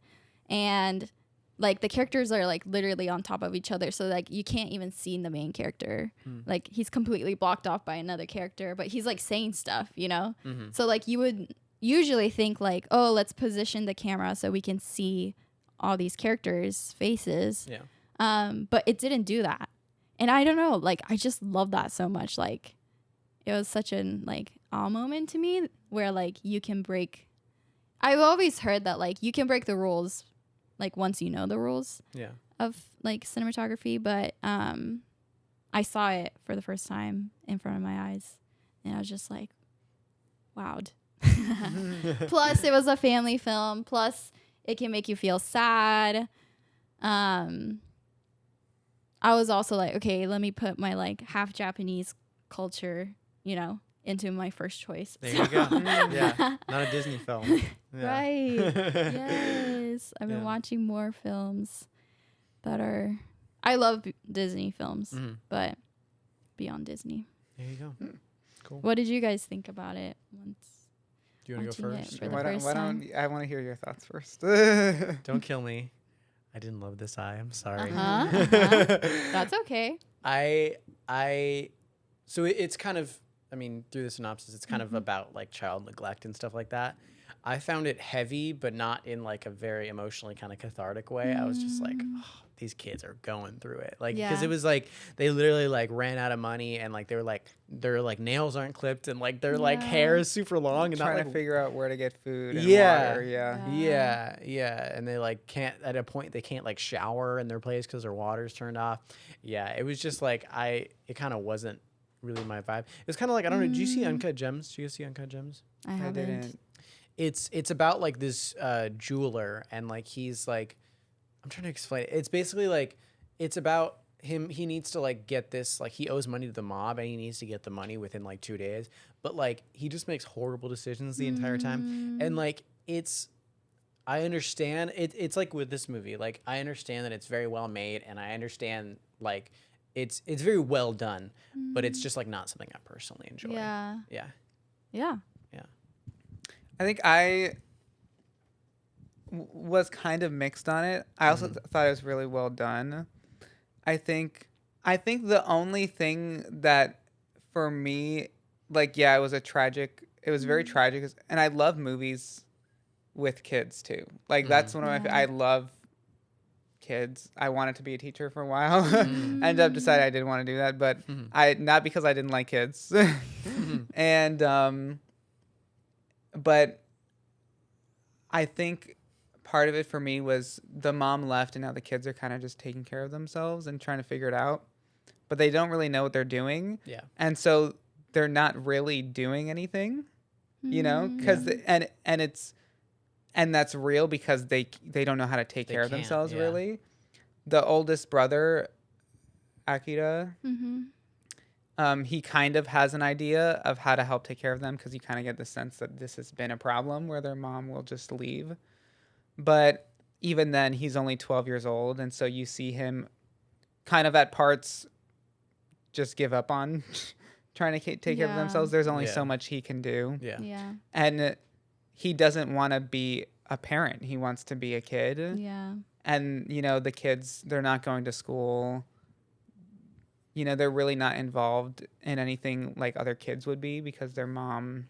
and like the characters are like literally on top of each other, so like you can't even see the main character. Like he's completely blocked off by another character, but he's like saying stuff, you know? So like you would usually think like, oh, let's position the camera so we can see all these characters' faces. Yeah. But it didn't do that. And I don't know, like I just love that so much. Like it was such an like awe moment to me, where like you can break. I've always heard that like you can break the rules like once you know the rules of like cinematography, but I saw it for the first time in front of my eyes, and I was just like wowed. Plus it was a family film, plus it can make you feel sad. I was also like, okay, let me put my like half Japanese culture, into my first choice. There you go. Yeah, not a Disney film. Yeah. Right. Yes. I've been Yeah. watching more films that are. I love Disney films, Mhm. but beyond Disney. There you go. Cool. What did you guys think about it once? Do you want to go watching it first? for the Why first time? I want to hear your thoughts first. Don't kill me. I didn't love this eye. I'm sorry. That's okay. So it's kind of, I mean, through the synopsis, it's kind of about like child neglect and stuff like that. I found it heavy, but not in like a very emotionally kind of cathartic way. I was just like, oh, these kids are going through it. Like, because Yeah. it was like, they literally like ran out of money and like, their nails aren't clipped and like their like hair is super long and not Trying like to figure out where to get food and Yeah. water. Yeah. Yeah, and they like can't at a point they can't like shower in their place because their water's turned off. Yeah, it was just like it kind of wasn't really my vibe. It was kind of like I don't know. Did you see Uncut Gems? Did you guys see Uncut Gems? I I haven't. didn't. It's about like this jeweler and like he's like I'm trying to explain it. It's basically like it's about him. He needs to like get this like he owes money to the mob and he needs to get the money within like 2 days. But like he just makes horrible decisions the entire time and like I understand it's like with this movie, like I understand that it's very well made and I understand like it's very well done, but it's just like not something I personally enjoy. Yeah. Yeah. Yeah. I think I was kind of mixed on it. I also thought it was really well done. I think the only thing that for me, like, yeah, it was very tragic. And I love movies with kids too. Like that's one of I love kids. I wanted to be a teacher for a while. Ended up deciding I didn't want to do that, but not because I didn't like kids. And but I think part of it for me was the mom left and now the kids are kind of just taking care of themselves and trying to figure it out. But they don't really know what they're doing. Yeah. And so they're not really doing anything, because and that's real because they don't know how to take care of can't, themselves yeah. really. The oldest brother, Akira, he kind of has an idea of how to help take care of them because you kind of get the sense that this has been a problem where their mom will just leave. But even then, he's only 12 years old. And so you see him kind of at parts just give up on trying to take care of themselves. There's only so much he can do. Yeah. Yeah. And he doesn't want to be a parent. He wants to be a kid. Yeah. And, the kids, they're not going to school. They're really not involved in anything like other kids would be because their mom.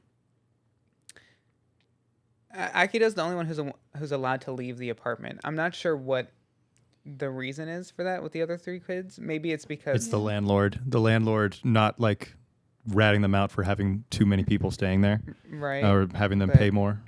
Akira's the only one who's allowed to leave the apartment. I'm not sure what the reason is for that with the other 3 kids. Maybe it's because It's the landlord. The landlord not like ratting them out for having too many people staying there right or having them But- pay more.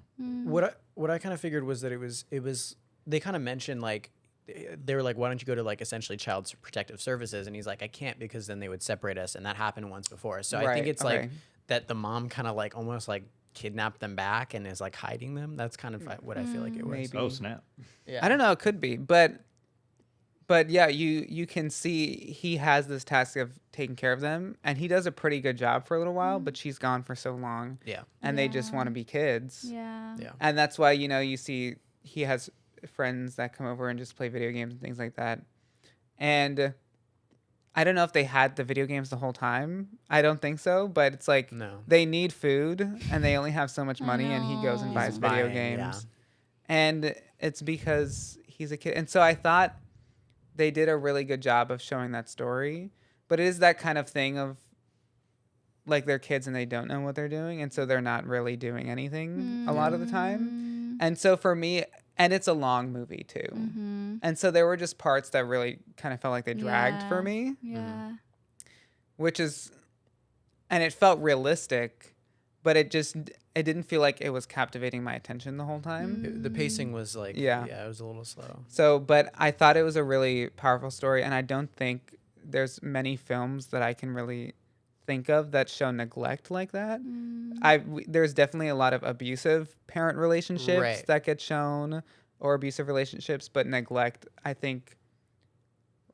What I kind of figured was that it was they kind of mentioned like they were like, why don't you go to like essentially child protective services? And he's like, I can't because then they would separate us, and that happened once before. So I think Right, it's okay. like that the mom kind of like almost like kidnapped them back and is like hiding them. That's kind of what I feel like it was. Maybe. Oh snap! Yeah. I don't know. It could be, but yeah, you can see he has this task of taking care of them, and he does a pretty good job for a little while. But she's gone for so long, Yeah. and they just want to be kids, Yeah. Yeah. and that's why you see he has friends that come over and just play video games and things like that. And I don't know if they had the video games the whole time. I don't think so, but it's like No. they need food and they only have so much money, and he goes and know. buys He's video buying, yeah. games. And it's because he's a kid. And so I thought they did a really good job of showing that story. But it is that kind of thing of like they're kids and they don't know what they're doing. And so they're not really doing anything a lot of the time. And so for me, and it's a long movie too. And so there were just parts that really kind of felt like they dragged for Yeah. me, Yeah. which is, and it felt realistic, but it didn't feel like it was captivating my attention the whole time. The pacing was like Yeah. it was a little slow. So, but I thought it was a really powerful story, and I don't think there's many films that I can really think of that show neglect like that. There's definitely a lot of abusive parent relationships Right. that get shown, or abusive relationships, but neglect, I think,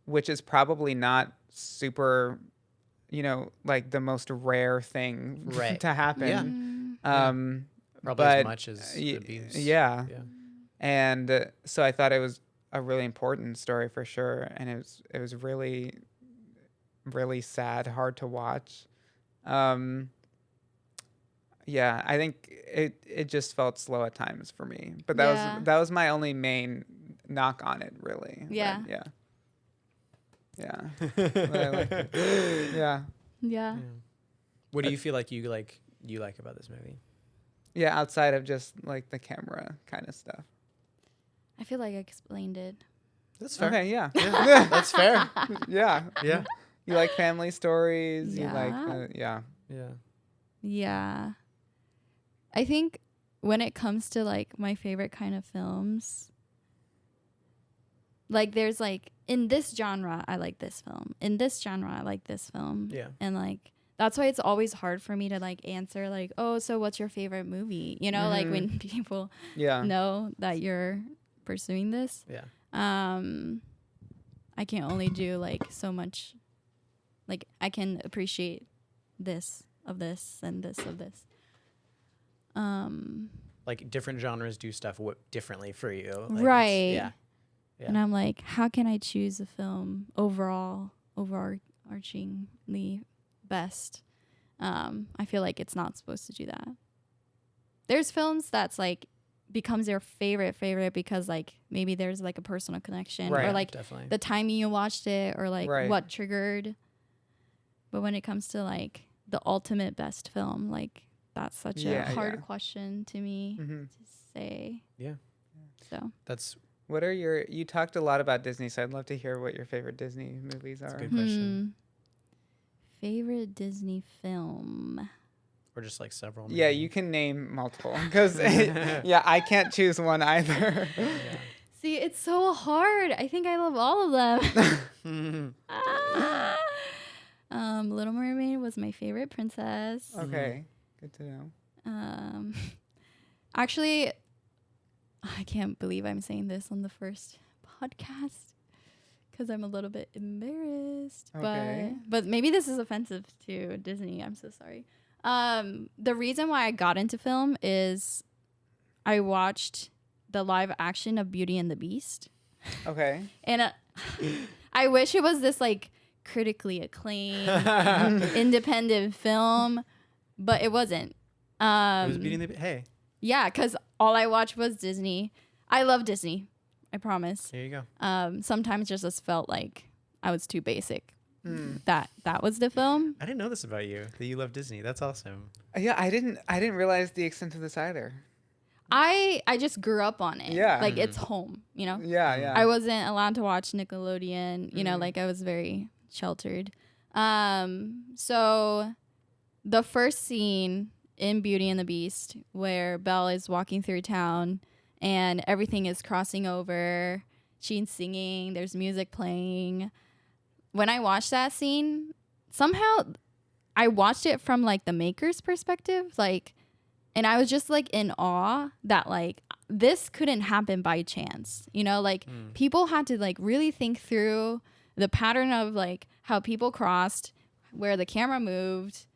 which is probably not super, like the most rare thing Right. to happen. Yeah. Probably But as much as abuse. yeah. Yeah. And so I thought it was a really important story for sure, and it was really, really sad, hard to watch. Yeah, I think it just felt slow at times for me, but Yeah. that was my only main knock on it, really. But Yeah. yeah. But I liked it. Yeah, Yeah. What do you feel like you like about this movie? yeah. Outside of just like the camera kind of stuff. I feel like I explained it. That's fair. Okay, yeah, Yeah, that's fair. yeah. Yeah. You like family stories. You Yeah. like yeah. Yeah. Yeah. I think when it comes to like my favorite kind of films, like there's like in this genre I like this film. In this genre I like this film. Yeah. And like that's why it's always hard for me to like answer like, "Oh, so what's your favorite movie?" You know, like when people Yeah. know that you're pursuing this. Yeah. I can only do like so much. Like I can appreciate this of this and this of this. Like different genres do stuff differently for you. Like it's- Right. Yeah. Yeah. And I'm like, how can I choose a film overall, overarchingly best? I feel like it's not supposed to do that. There's films that's like becomes your favorite because like maybe there's like a personal connection Right. or like Definitely. the timing you watched it or like Right. what triggered. But when it comes to like the ultimate best film, like that's such Yeah, a hard yeah. question to me Mm-hmm. to say. Yeah. So That's What are you talked a lot about Disney, so I'd love to hear what your favorite Disney movies are. good question. Favorite Disney film. or just like several. Yeah, maybe. you can name multiple because yeah, I can't choose one either. Yeah. See, it's so hard. I think I love all of them. Little Mermaid was my favorite princess. Okay, good to know. Actually, I can't believe I'm saying this on the first podcast because I'm a little bit embarrassed. Okay. But maybe this is offensive to Disney. I'm so sorry. The reason why I got into film is I watched the live action of Beauty and the Beast. Okay. And I wish it was this like critically acclaimed independent film, but it wasn't. It was beating the. Hey, Yeah, because all I watched was Disney. I love Disney. I promise. here you go. Sometimes just felt like I was too basic. Mm. That was the film. I didn't know this about you. That you love Disney. That's awesome. Yeah, I didn't realize the extent of this either. I just grew up on it. Yeah. Like it's home, you know? Yeah, yeah. I wasn't allowed to watch Nickelodeon, you know, Mhm. like I was very sheltered. So the first scene in Beauty and the Beast where Belle is walking through town and everything is crossing over, she's singing, there's music playing. When I watched that scene, somehow I watched it from like the maker's perspective, like, and I was just like in awe that like this couldn't happen by chance, you know, like people had to like really think through the pattern of like how people crossed, where the camera moved,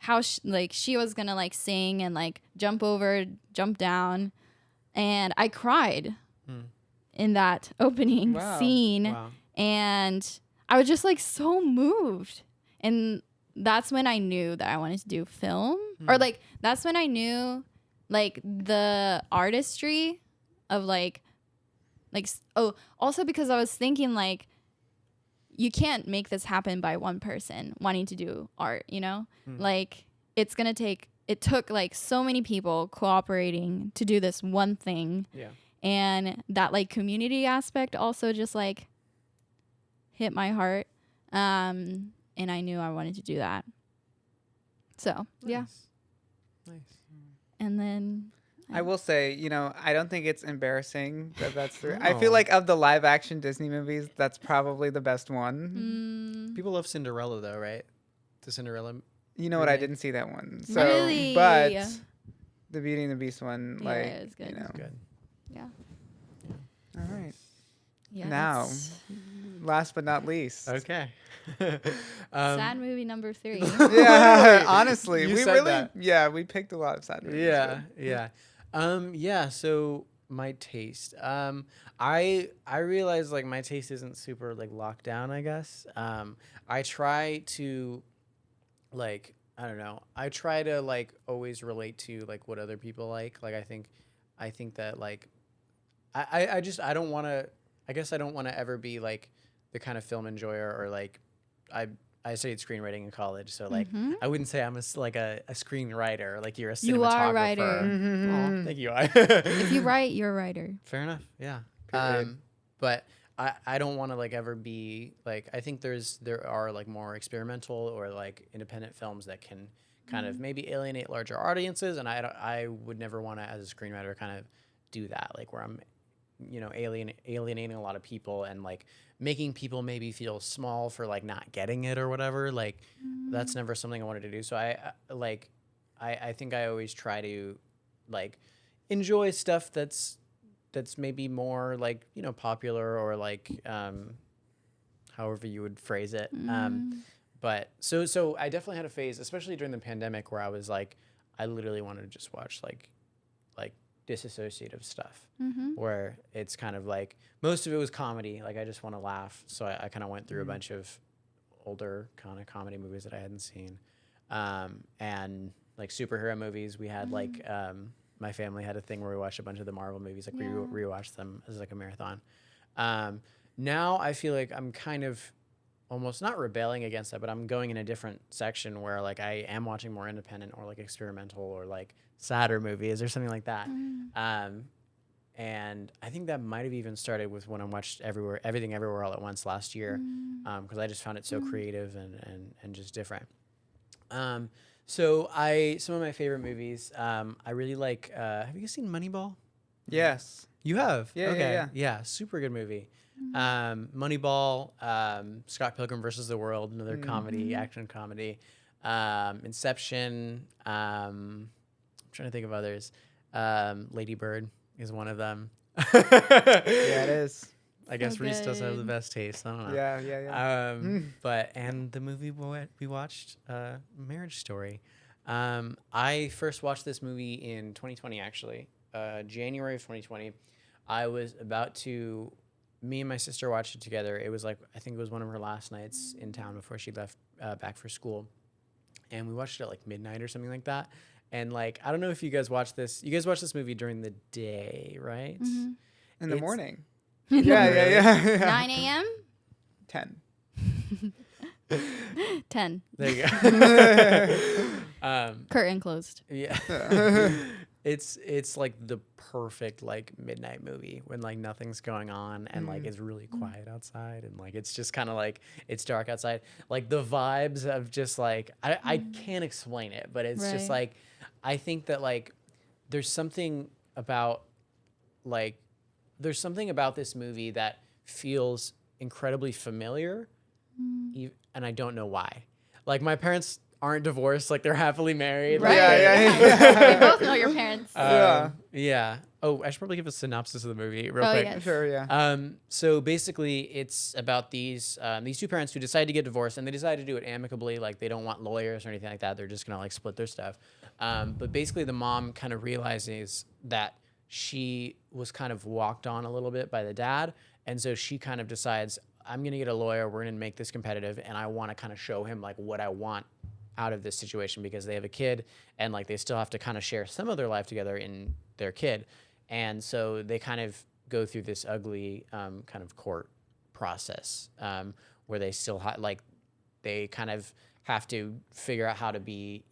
how she was gonna like sing and like jump over, jump down, and I cried in that opening Wow. scene, Wow. and I was just like so moved, and that's when I knew that I wanted to do film, or like that's when I knew like the artistry of like also because I was thinking like you can't make this happen by one person wanting to do art, you know? Like it took like so many people cooperating to do this one thing. Yeah. And that like community aspect also just like hit my heart. And I knew I wanted to do that. So, yeah. Nice. And then I will say, I don't think it's embarrassing that that's the. I feel No. like of the live action Disney movies, that's probably the best one. People love Cinderella though, right? The Cinderella. You know what? I Remake? didn't see that one. So, Really? but the Beauty and the Beast one, Yeah, like, it was good. Good. yeah. All right. Yeah. Now, that's last but not least. Okay. sad movie number 3. Yeah, honestly, You we said really, that. yeah, we picked a lot of sad movies. Yeah, yeah. Yeah, so my taste. I realize like my taste isn't super like locked down, I guess. I try to like I don't know. I try to like always relate to like what other people like. Like I think that like I just I don't want to I guess I don't want to ever be like the kind of film enjoyer or like I I studied screenwriting in college, so like I wouldn't say I'm like a screenwriter. Like you're a cinematographer. You are a writer. Aw, thank you. If you write, you're a writer. Fair enough. Yeah. Period. But I don't want to like ever be like I think there are like more experimental or like independent films that can kind of maybe alienate larger audiences, and I would never want to as a screenwriter kind of do that, like where I'm alienating a lot of people and like making people maybe feel small for like not getting it or whatever. Like that's never something I wanted to do. So I think I always try to like enjoy stuff that's maybe more like popular or like however you would phrase it. But so I definitely had a phase, especially during the pandemic, where I was like I literally wanted to just watch like disassociative stuff, where it's kind of like most of it was comedy. Like I just want to laugh, so I kind of went through a bunch of older kind of comedy movies that I hadn't seen, and like superhero movies. We had like my family had a thing where we watched a bunch of the Marvel movies. Like we rewatched them as like a marathon. Now I feel like I'm kind of almost not rebelling against that, but I'm going in a different section where like I am watching more independent or like experimental or like sadder movies or something like that. And I think that might have even started with when I watched Everything Everywhere All at Once last year, because I just found it so creative and just different. So some of my favorite movies, I really like. Have you guys seen Moneyball? Yes. You have? Yeah, Okay. yeah. Super good movie. Moneyball, Scott Pilgrim versus the World, another comedy, action comedy. Inception. I'm trying to think of others. Lady Bird is one of them. Yeah, it is. I guess Reese does have the good. best taste. I don't know. Yeah. But and the movie we watched, Marriage Story. I first watched this movie in 2020, actually, January of 2020. I was about to. Me and my sister watched it together. It was like I think it was one of her last nights in town before she left back for school, and we watched it at like midnight or something like that. And like I don't know if you guys watched this. You guys watched this movie during the day, right? In the It's- morning. Yeah, Yeah. 9 a.m. 10. 10. There you go. Curtain closed. Yeah. It's like the perfect like midnight movie when like nothing's going on and like it's really quiet outside and like it's just kind of like it's dark outside. Like the vibes of just like I can't explain it, but it's just Right. like I think that like there's something about this movie that feels incredibly familiar, and I don't know why. Like my parents aren't divorced, like they're happily married. Right. Yeah. We both know your parents. Yeah. Oh, I should probably give a synopsis of the movie real Oh, quick. yes. Sure, yeah. So basically, it's about these two parents who decide to get divorced, and they decide to do it amicably. Like they don't want lawyers or anything like that. They're just gonna like split their stuff. But basically, the mom kind of realizes that she was kind of walked on a little bit by the dad, and so she kind of decides, I'm gonna get a lawyer. We're gonna make this competitive, and I want to kind of show him like what I want out of this situation because they have a kid and like they still have to kind of share some of their life together in their kid. And so they kind of go through this ugly kind of court process where they still they kind of have to figure out how to be,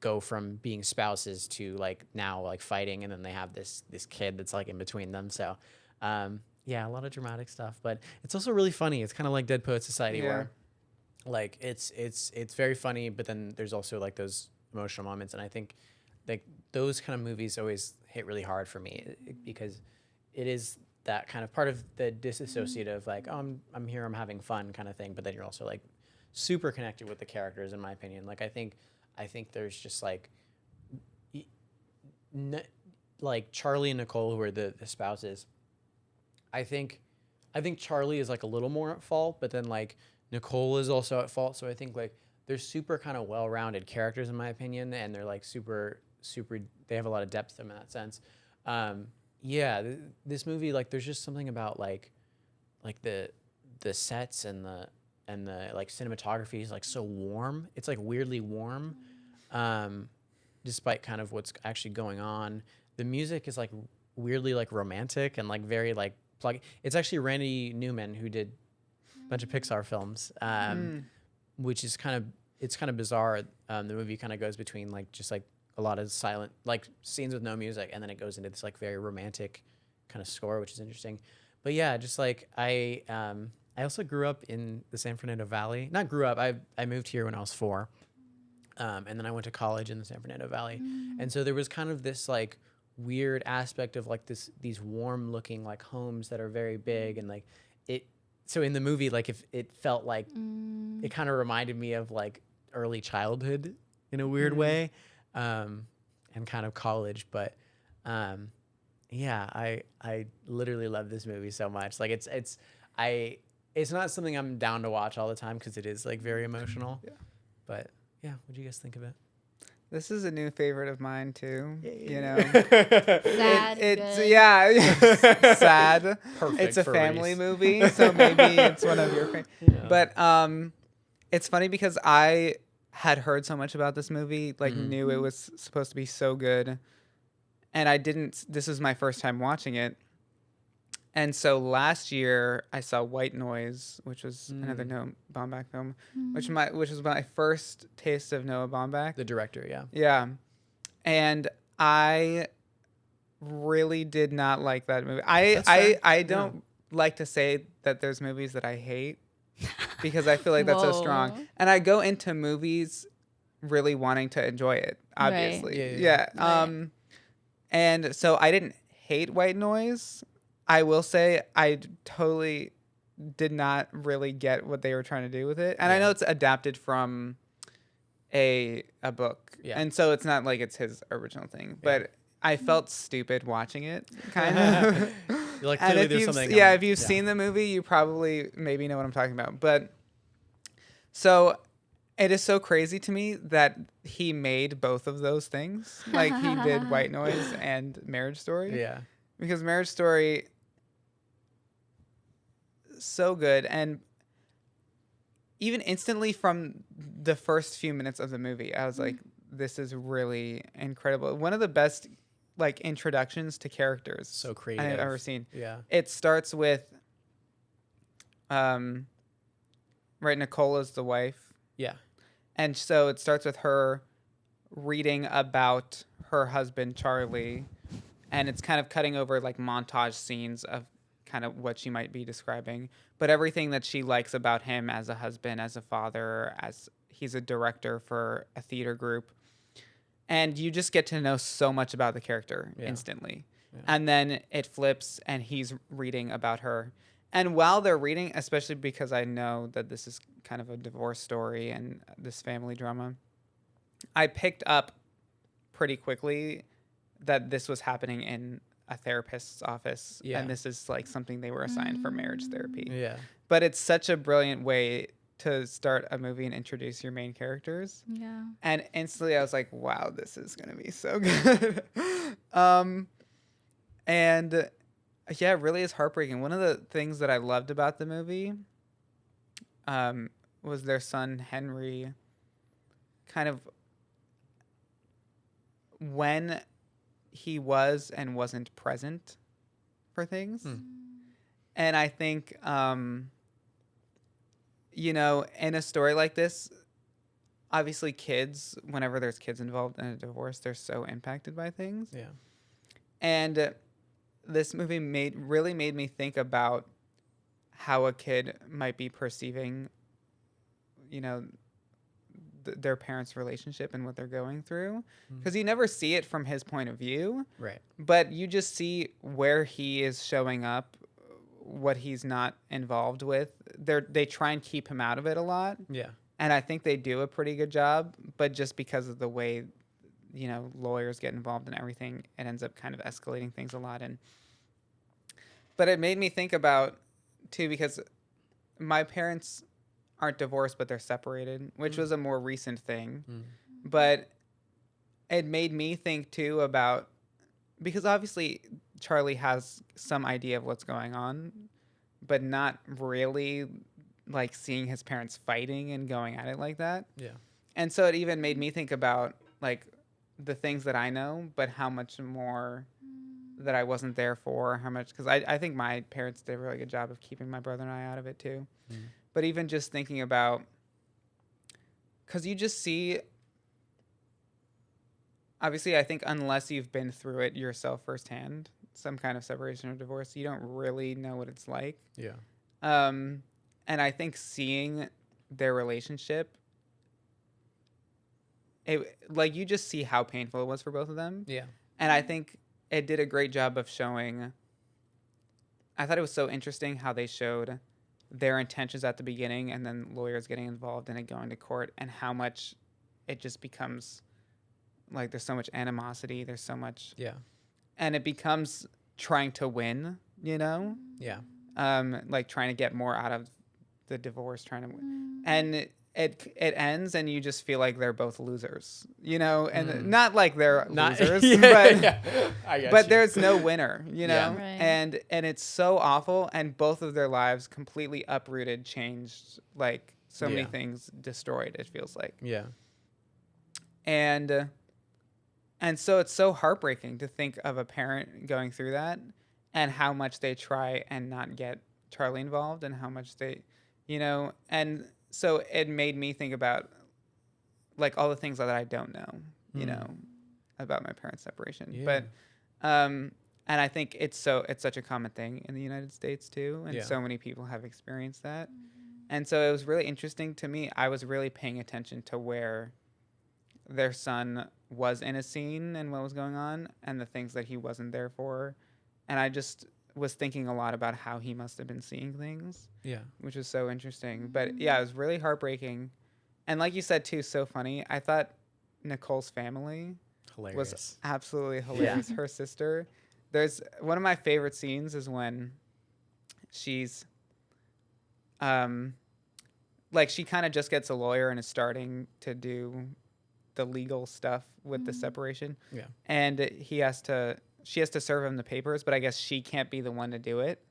go from being spouses to like now like fighting. And then they have this kid that's like in between them. So yeah, a lot of dramatic stuff, but it's also really funny. It's kind of like Dead Poet Society where like it's very funny, but then there's also like those emotional moments. And I think like those kind of movies always hit really hard for me because it is that kind of part of the disassociative, like, oh, I'm here, I'm having fun kind of thing. But then you're also like super connected with the characters, in my opinion. Like, I think there's just like Charlie and Nicole, who are the spouses. I think Charlie is like a little more at fault, but then like Nicole is also at fault. So I think like they're super kind of well-rounded characters in my opinion, and they're like super they have a lot of depth to them in that sense. This movie, like there's just something about like the sets and the like cinematography is like so warm. It's like weirdly warm, despite kind of what's actually going on. The music is like weirdly like romantic and like very like it's actually Randy Newman who did a bunch of Pixar films, which is kind of bizarre. The movie kind of goes between like just like a lot of silent like scenes with no music, and then it goes into this like very romantic kind of score, which is interesting. But yeah, just like I also grew up in the San Fernando Valley. Not grew up. I moved here when I was 4, and then I went to college in the San Fernando Valley, and so there was kind of this like weird aspect of like these warm looking like homes that are very big, and like it. So in the movie, like if it felt like it kind of reminded me of like early childhood in a weird way, and kind of college, but. Yeah, I literally love this movie so much. Like it's not something I'm down to watch all the time because it is like very emotional. Yeah. But yeah, what do you guys think of it? This is a new favorite of mine too. You know, Sad. it's good. yeah, sad. Perfect It's a for family Reese. movie, so maybe it's one of your favorites. Yeah. But it's funny because I had heard so much about this movie, like knew it was supposed to be so good. And I didn't. This is my first time watching it, and so last year I saw White Noise, which was another Noah Baumbach film, which was my first taste of Noah Baumbach. The director, yeah. Yeah, and I really did not like that movie. That's fair. I don't like to say that there's movies that I hate because I feel like that's so strong, Whoa. and I go into movies really wanting to enjoy it. Obviously, Right. yeah. Right. And so I didn't hate White Noise. I will say I totally did not really get what they were trying to do with it. And I know it's adapted from a book. Yeah. And so it's not like it's his original thing. But I felt stupid watching it, kind of. You're like And clearly if there's you've, something. if you've seen the movie, you probably maybe know what I'm talking about. But so it is so crazy to me that he made both of those things. Like he did White Noise and Marriage Story. Yeah. Because Marriage Story, so good. And even instantly from the first few minutes of the movie, I was like, this is really incredible. One of the best like introductions to characters So creative. I've ever seen. Yeah. It starts with right, Nicola's the wife. Yeah. And so it starts with her reading about her husband, Charlie, and it's kind of cutting over like montage scenes of kind of what she might be describing, but everything that she likes about him as a husband, as a father, as he's a director for a theater group. And you just get to know so much about the character instantly. Yeah. And then it flips and he's reading about her. And while they're reading, especially because I know that this is kind of a divorce story and this family drama, I picked up pretty quickly that this was happening in a therapist's office. Yeah. And this is like something they were assigned for marriage therapy. Yeah. But it's such a brilliant way to start a movie and introduce your main characters. Yeah. And instantly I was like, wow, this is going to be so good. And yeah, it really is heartbreaking. One of the things that I loved about the movie was their son, Henry, kind of when he was and wasn't present for things. And I think, you know, in a story like this, obviously kids, whenever there's kids involved in a divorce, they're so impacted by things. Yeah. And this movie really made me think about how a kid might be perceiving, you know, their parents' relationship and what they're going through. Because you never see it from his point of view. Right. But you just see where he is showing up, what he's not involved with. They try and keep him out of it a lot. Yeah. And I think they do a pretty good job. But just because of the way, you know, lawyers get involved in everything, it ends up kind of escalating things a lot. And But it made me think about too, because my parents aren't divorced, but they're separated, which was a more recent thing. But it made me think too about, because obviously Charlie has some idea of what's going on, but not really like seeing his parents fighting and going at it like that. Yeah. And so it even made me think about like the things that I know, but how much more that I wasn't there for, how much, because I think my parents did a really good job of keeping my brother and I out of it too. But even just thinking about, because you just see, obviously I think unless you've been through it yourself firsthand, some kind of separation or divorce, you don't really know what it's like. Yeah. And I think seeing their relationship, like you just see how painful it was for both of them. Yeah. And I think it did a great job of showing. I thought it was so interesting how they showed their intentions at the beginning and then lawyers getting involved and it going to court, and how much it just becomes like there's so much animosity, there's so much, Yeah. and it becomes trying to win, you know? Yeah. Like trying to get more out of the divorce, trying to win. And it ends and you just feel like they're both losers, you know? And not like they're losers, but I got but you. there's no winner, you know? Yeah. Right. And it's so awful, and both of their lives completely uprooted, changed, like so many Yeah. things destroyed, it feels like. Yeah. And so it's so heartbreaking to think of a parent going through that and how much they try and not get Charlie involved, and how much they, you know, and so it made me think about like all the things that I don't know, you know, about my parents' separation. Yeah. But and I think it's such a common thing in the United States too, and Yeah. so many people have experienced that. And so it was really interesting to me. I was really paying attention to where their son was in a scene and what was going on and the things that he wasn't there for. And I just was thinking a lot about how he must have been seeing things, Yeah. which was so interesting. But yeah, it was really heartbreaking. And like you said too, so funny. I thought Nicole's family Hilarious. was absolutely hilarious. Her sister. There's one of my favorite scenes is when she's like she kind of just gets a lawyer and is starting to do the legal stuff with the separation. Yeah. And she has to serve him the papers, but I guess she can't be the one to do it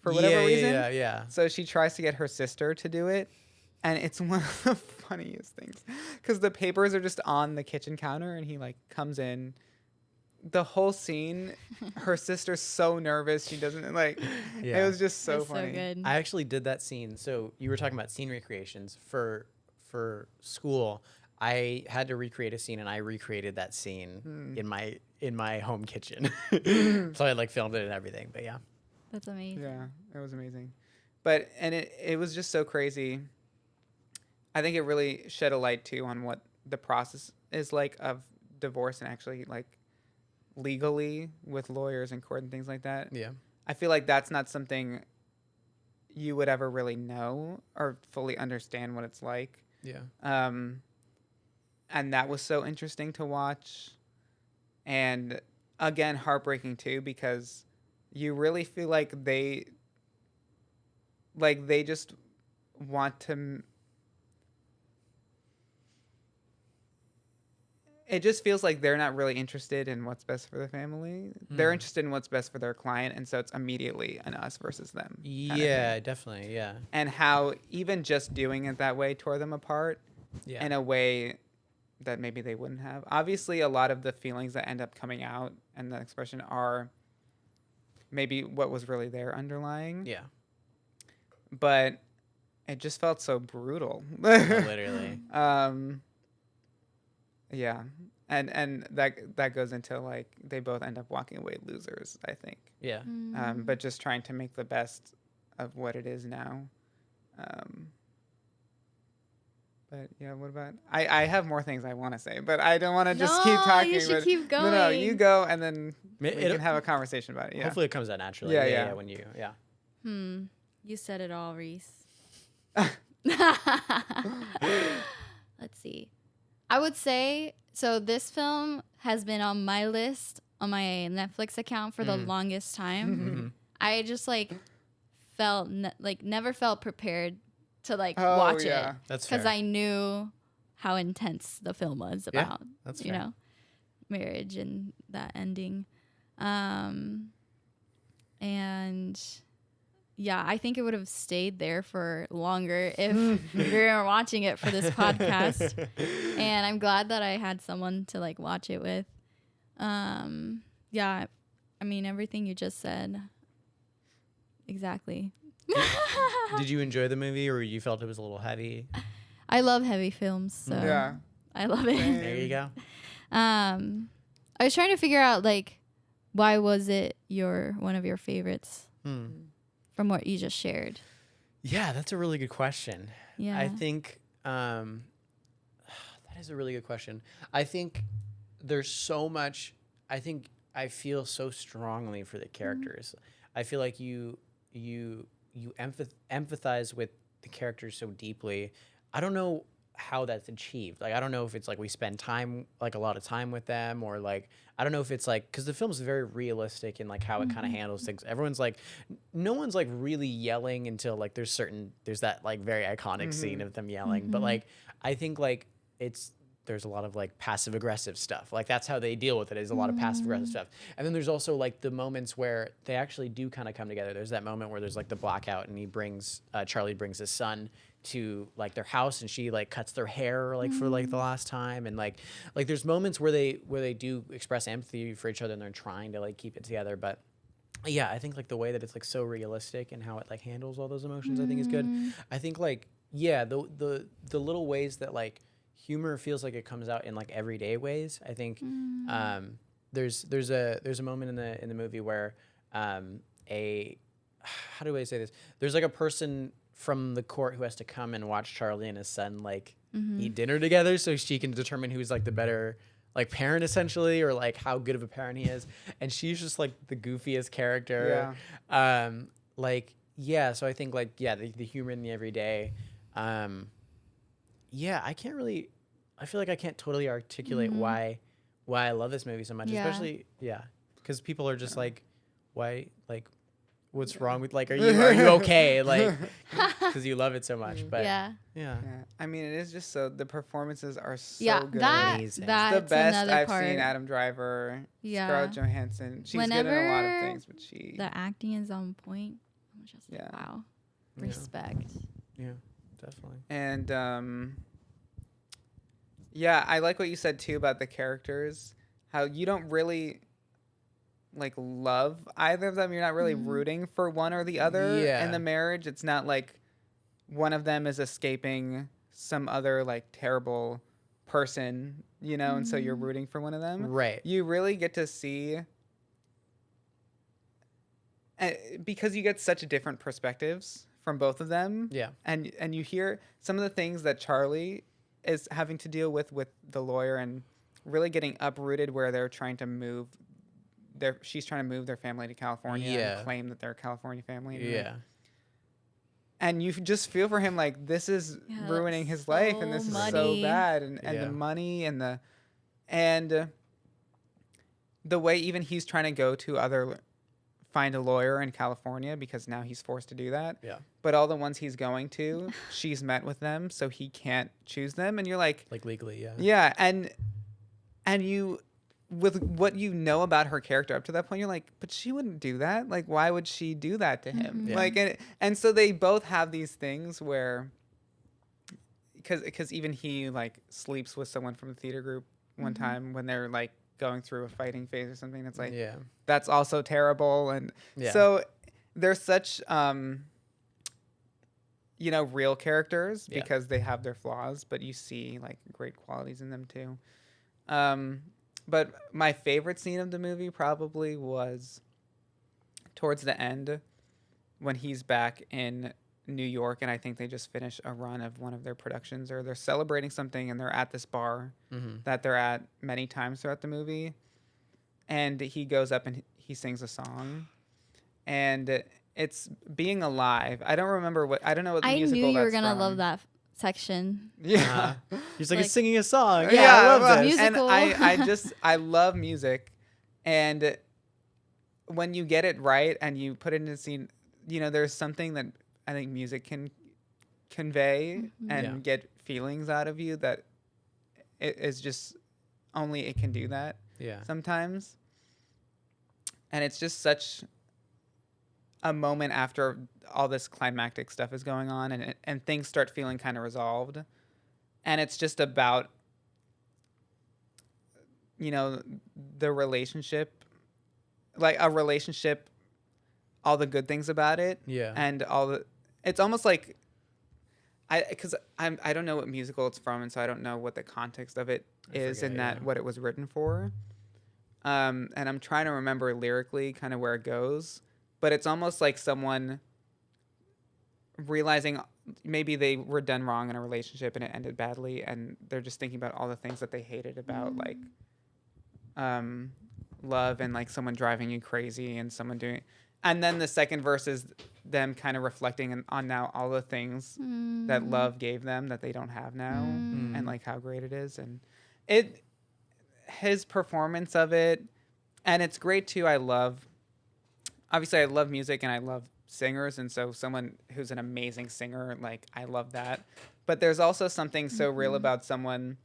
for whatever reason. Yeah. So she tries to get her sister to do it. And it's one of the funniest things because the papers are just on the kitchen counter and he like comes in. The whole scene, her sister's so nervous. She doesn't like, Yeah. it was just so That's funny. so good. I actually did that scene. So you were talking about scene recreations for school. I had to recreate a scene, and I recreated that scene in my home kitchen. So I like filmed it and everything. But yeah. That's amazing. Yeah, it was amazing. But, and it was just so crazy. I think it really shed a light too on what the process is like of divorce and actually like legally with lawyers and court and things like that. Yeah. I feel like that's not something you would ever really know or fully understand what it's like. Yeah. And that was so interesting to watch. And again, heartbreaking too, because you really feel like they just want to. It just feels like they're not really interested in what's best for the family. They're interested in what's best for their client. And so it's immediately an us versus them. kind of Yeah, thing. definitely. Yeah. And how even just doing it that way tore them apart Yeah. in a way that maybe they wouldn't have. Obviously, a lot of the feelings that end up coming out and the expression are maybe what was really there underlying. Yeah. But it just felt so brutal. Literally. Yeah. And that goes into like they both end up walking away losers, I think. Yeah. But just trying to make the best of what it is now. But yeah, what about I have more things I want to say, but I don't want to just keep No, talking. you should but keep No, you going. go, and then we It'll- can have a conversation about it. Yeah. Hopefully it comes out naturally. Yeah, Yeah. yeah. When you, yeah. You said it all, Reese. Let's see. I would say so. This film has been on my list on my Netflix account for the longest time. I just like felt never felt prepared to like watch it. That's because fair. I knew how intense the film was about that's you fair. know, marriage and that ending. And yeah, I think it would have stayed there for longer if we were watching it for this podcast. And I'm glad that I had someone to like watch it with. Yeah, I mean, everything you just said. Exactly. Did you enjoy the movie, or you felt it was a little heavy? I love heavy films, so Yeah. I love it. There you go. I was trying to figure out like why was it one of your favorites from what you just shared? Yeah, that's a really good question. Yeah. I think that is a really good question. I think there's so much. I think I feel so strongly for the characters. I feel like you empathize with the characters so deeply. I don't know how that's achieved. Like, I don't know if it's like we spend time, like a lot of time with them, or like, I don't know if it's like, because the film's very realistic in like how it kind of handles things. Everyone's like, no one's like really yelling until like there's that like very iconic scene of them yelling. But like, I think like there's a lot of like passive aggressive stuff. Like that's how they deal with it, is a lot of passive aggressive stuff. And then there's also like the moments where they actually do kind of come together. There's that moment where there's like the blackout and Charlie brings his son to like their house, and she like cuts their hair like for like the last time. And like there's moments where they do express empathy for each other, and they're trying to like keep it together. But yeah, I think like the way that it's like so realistic and how it like handles all those emotions, I think is good. I think like, yeah, the little ways that like humor feels like it comes out in like everyday ways. I think there's a moment in the movie where how do I say this? There's like a person from the court who has to come and watch Charlie and his son like eat dinner together, so she can determine who's like the better like parent essentially, or like how good of a parent he is. And she's just like the goofiest character. Yeah. So I think like, yeah, the humor in the everyday. Yeah, I feel like I can't totally articulate why I love this movie so much, especially, because people are just like, why, like, what's wrong with, like, are you okay? Like, because you love it so much. But yeah. Yeah. I mean, it is just so, the performances are so Yeah, good. that's Amazing. that's the best another I've part. seen Adam Driver, Yeah. Scarlett Johansson. She's good in a lot of things, but The acting is on point. I'm just like, Yeah. wow. Yeah. Respect. Yeah, definitely. And yeah, I like what you said too about the characters. How you don't really like love either of them. You're not really rooting for one or the other in the marriage. It's not like one of them is escaping some other like terrible person, you know, and so you're rooting for one of them. Right. You really get to see, because you get such different perspectives from both of them. Yeah. And you hear some of the things that Charlie is having to deal with the lawyer, and really getting uprooted where they're trying to move she's trying to move their family to California and claim that they're a California family. Yeah. And you just feel for him, like, this is ruining his life, and this is so bad, and the money and the way even he's trying to go to find a lawyer in California, because now he's forced to do that. Yeah. But all the ones he's going to, she's met with them, so he can't choose them. And you're like legally, yeah. Yeah, and you, with what you know about her character up to that point, you're like, but she wouldn't do that. Like, why would she do that to him? Yeah. Like, and so they both have these things where, because even he like sleeps with someone from the theater group one time when they're like going through a fighting phase or something. It's like, that's also terrible. And so they're such, real characters because they have their flaws, but you see like great qualities in them too. But my favorite scene of the movie probably was towards the end when he's back in New York, and I think they just finished a run of one of their productions, or they're celebrating something, and they're at this bar that they're at many times throughout the movie. And he goes up and he sings a song, and it's Being Alive. I don't know what I musical knew you were that's gonna from. love that section. Yeah. He's like, Like- he's singing a song. Yeah, I love well, this. musical. And I love music, And when you get it right and you put it in a scene, there's something that I think music can convey and get feelings out of you that it is just only it can do that sometimes. And it's just such a moment after all this climactic stuff is going on and things start feeling kind of resolved. And it's just about, the relationship, like a relationship, all the good things about it. Yeah. And it's almost like, because I don't know what musical it's from, and so I don't know what the context of it is what it was written for. And I'm trying to remember lyrically kind of where it goes, but it's almost like someone realizing maybe they were done wrong in a relationship and it ended badly, and they're just thinking about all the things that they hated about like love and like someone driving you crazy and someone doing. And then the second verse is them kind of reflecting on now all the things that love gave them that they don't have now, and like how great it is. And his performance of it, and it's great too. Obviously I love music and I love singers, and so someone who's an amazing singer, like I love that. But there's also something so real about someone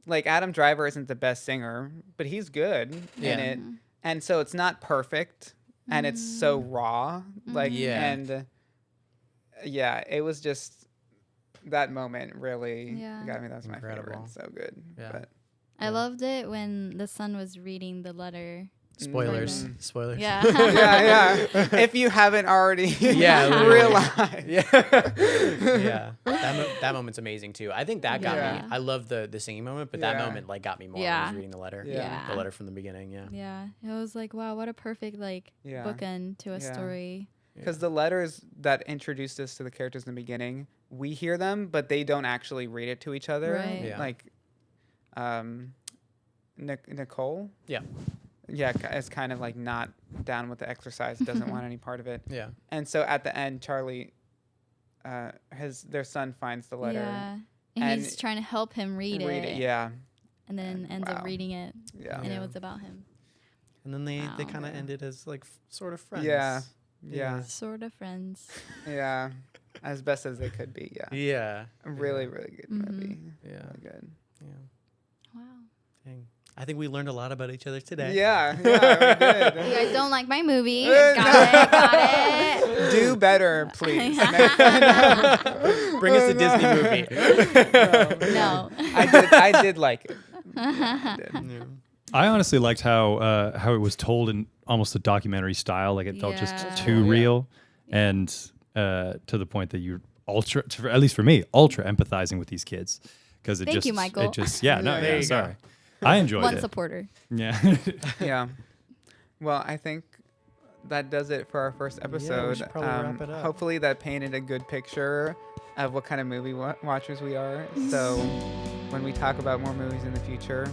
like Adam Driver isn't the best singer, but he's good in it. And so it's not perfect. And it's so raw, and it was just that moment really got me. That's my favorite. So good. Yeah. But, I loved it when the son was reading the letter. Spoilers. Yeah. yeah. If you haven't already realized. Yeah. That moment's amazing too. I think that got me. I love the singing moment, but that moment like got me more when I was reading the letter. Yeah. The letter from the beginning. Yeah. Yeah. It was like, wow, what a perfect bookend to a story. Because the letters that introduced us to the characters in the beginning, we hear them, but they don't actually read it to each other. Right. Yeah. Like, Nicole. Yeah. Yeah, is kind of like not down with the exercise, doesn't want any part of it. Yeah. And so at the end, Charlie, their son finds the letter. Yeah. And he's trying to help him read it. Yeah. And then ends up reading it. Yeah. And it was about him. And then they kind of ended as like sort of friends. Yeah. Yeah. Sort of friends. Yeah. As best as they could be. Yeah. Yeah. Really, really good movie. Yeah. Really good. Yeah. Wow. Dang. I think we learned a lot about each other today. Yeah. We did. You guys don't like my movie. Got it. Do better, please. Bring us a Disney movie. No. I did like it. I did. I honestly liked how it was told in almost a documentary style. Like it felt just too real, and to the point that you're at least for me, ultra empathizing with these kids because Thank you, Michael. Sorry. I enjoyed One it. supporter. Yeah. Yeah. Well, I think that does it for our first episode. we should probably wrap it up. Hopefully that painted a good picture of what kind of movie watchers we are. So when we talk about more movies in the future,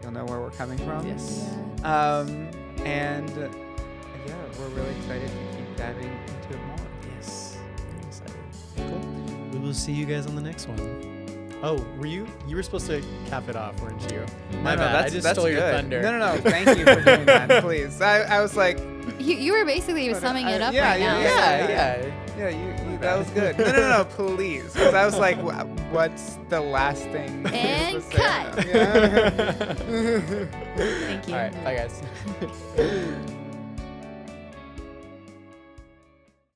you'll know where we're coming from. Yes. And we're really excited to keep diving into it more. Yes. Very excited. Cool. We will see you guys on the next one. Oh, were you? You were supposed to cap it off, weren't you? My bad. I just stole your thunder. No. Thank you for doing that, please. I was like... You were basically summing it up right now. Yeah, you that was good. No, please. Because I was like, what's the last thing? And you're supposed to say? cut. Yeah. Thank you. All right. Bye, guys.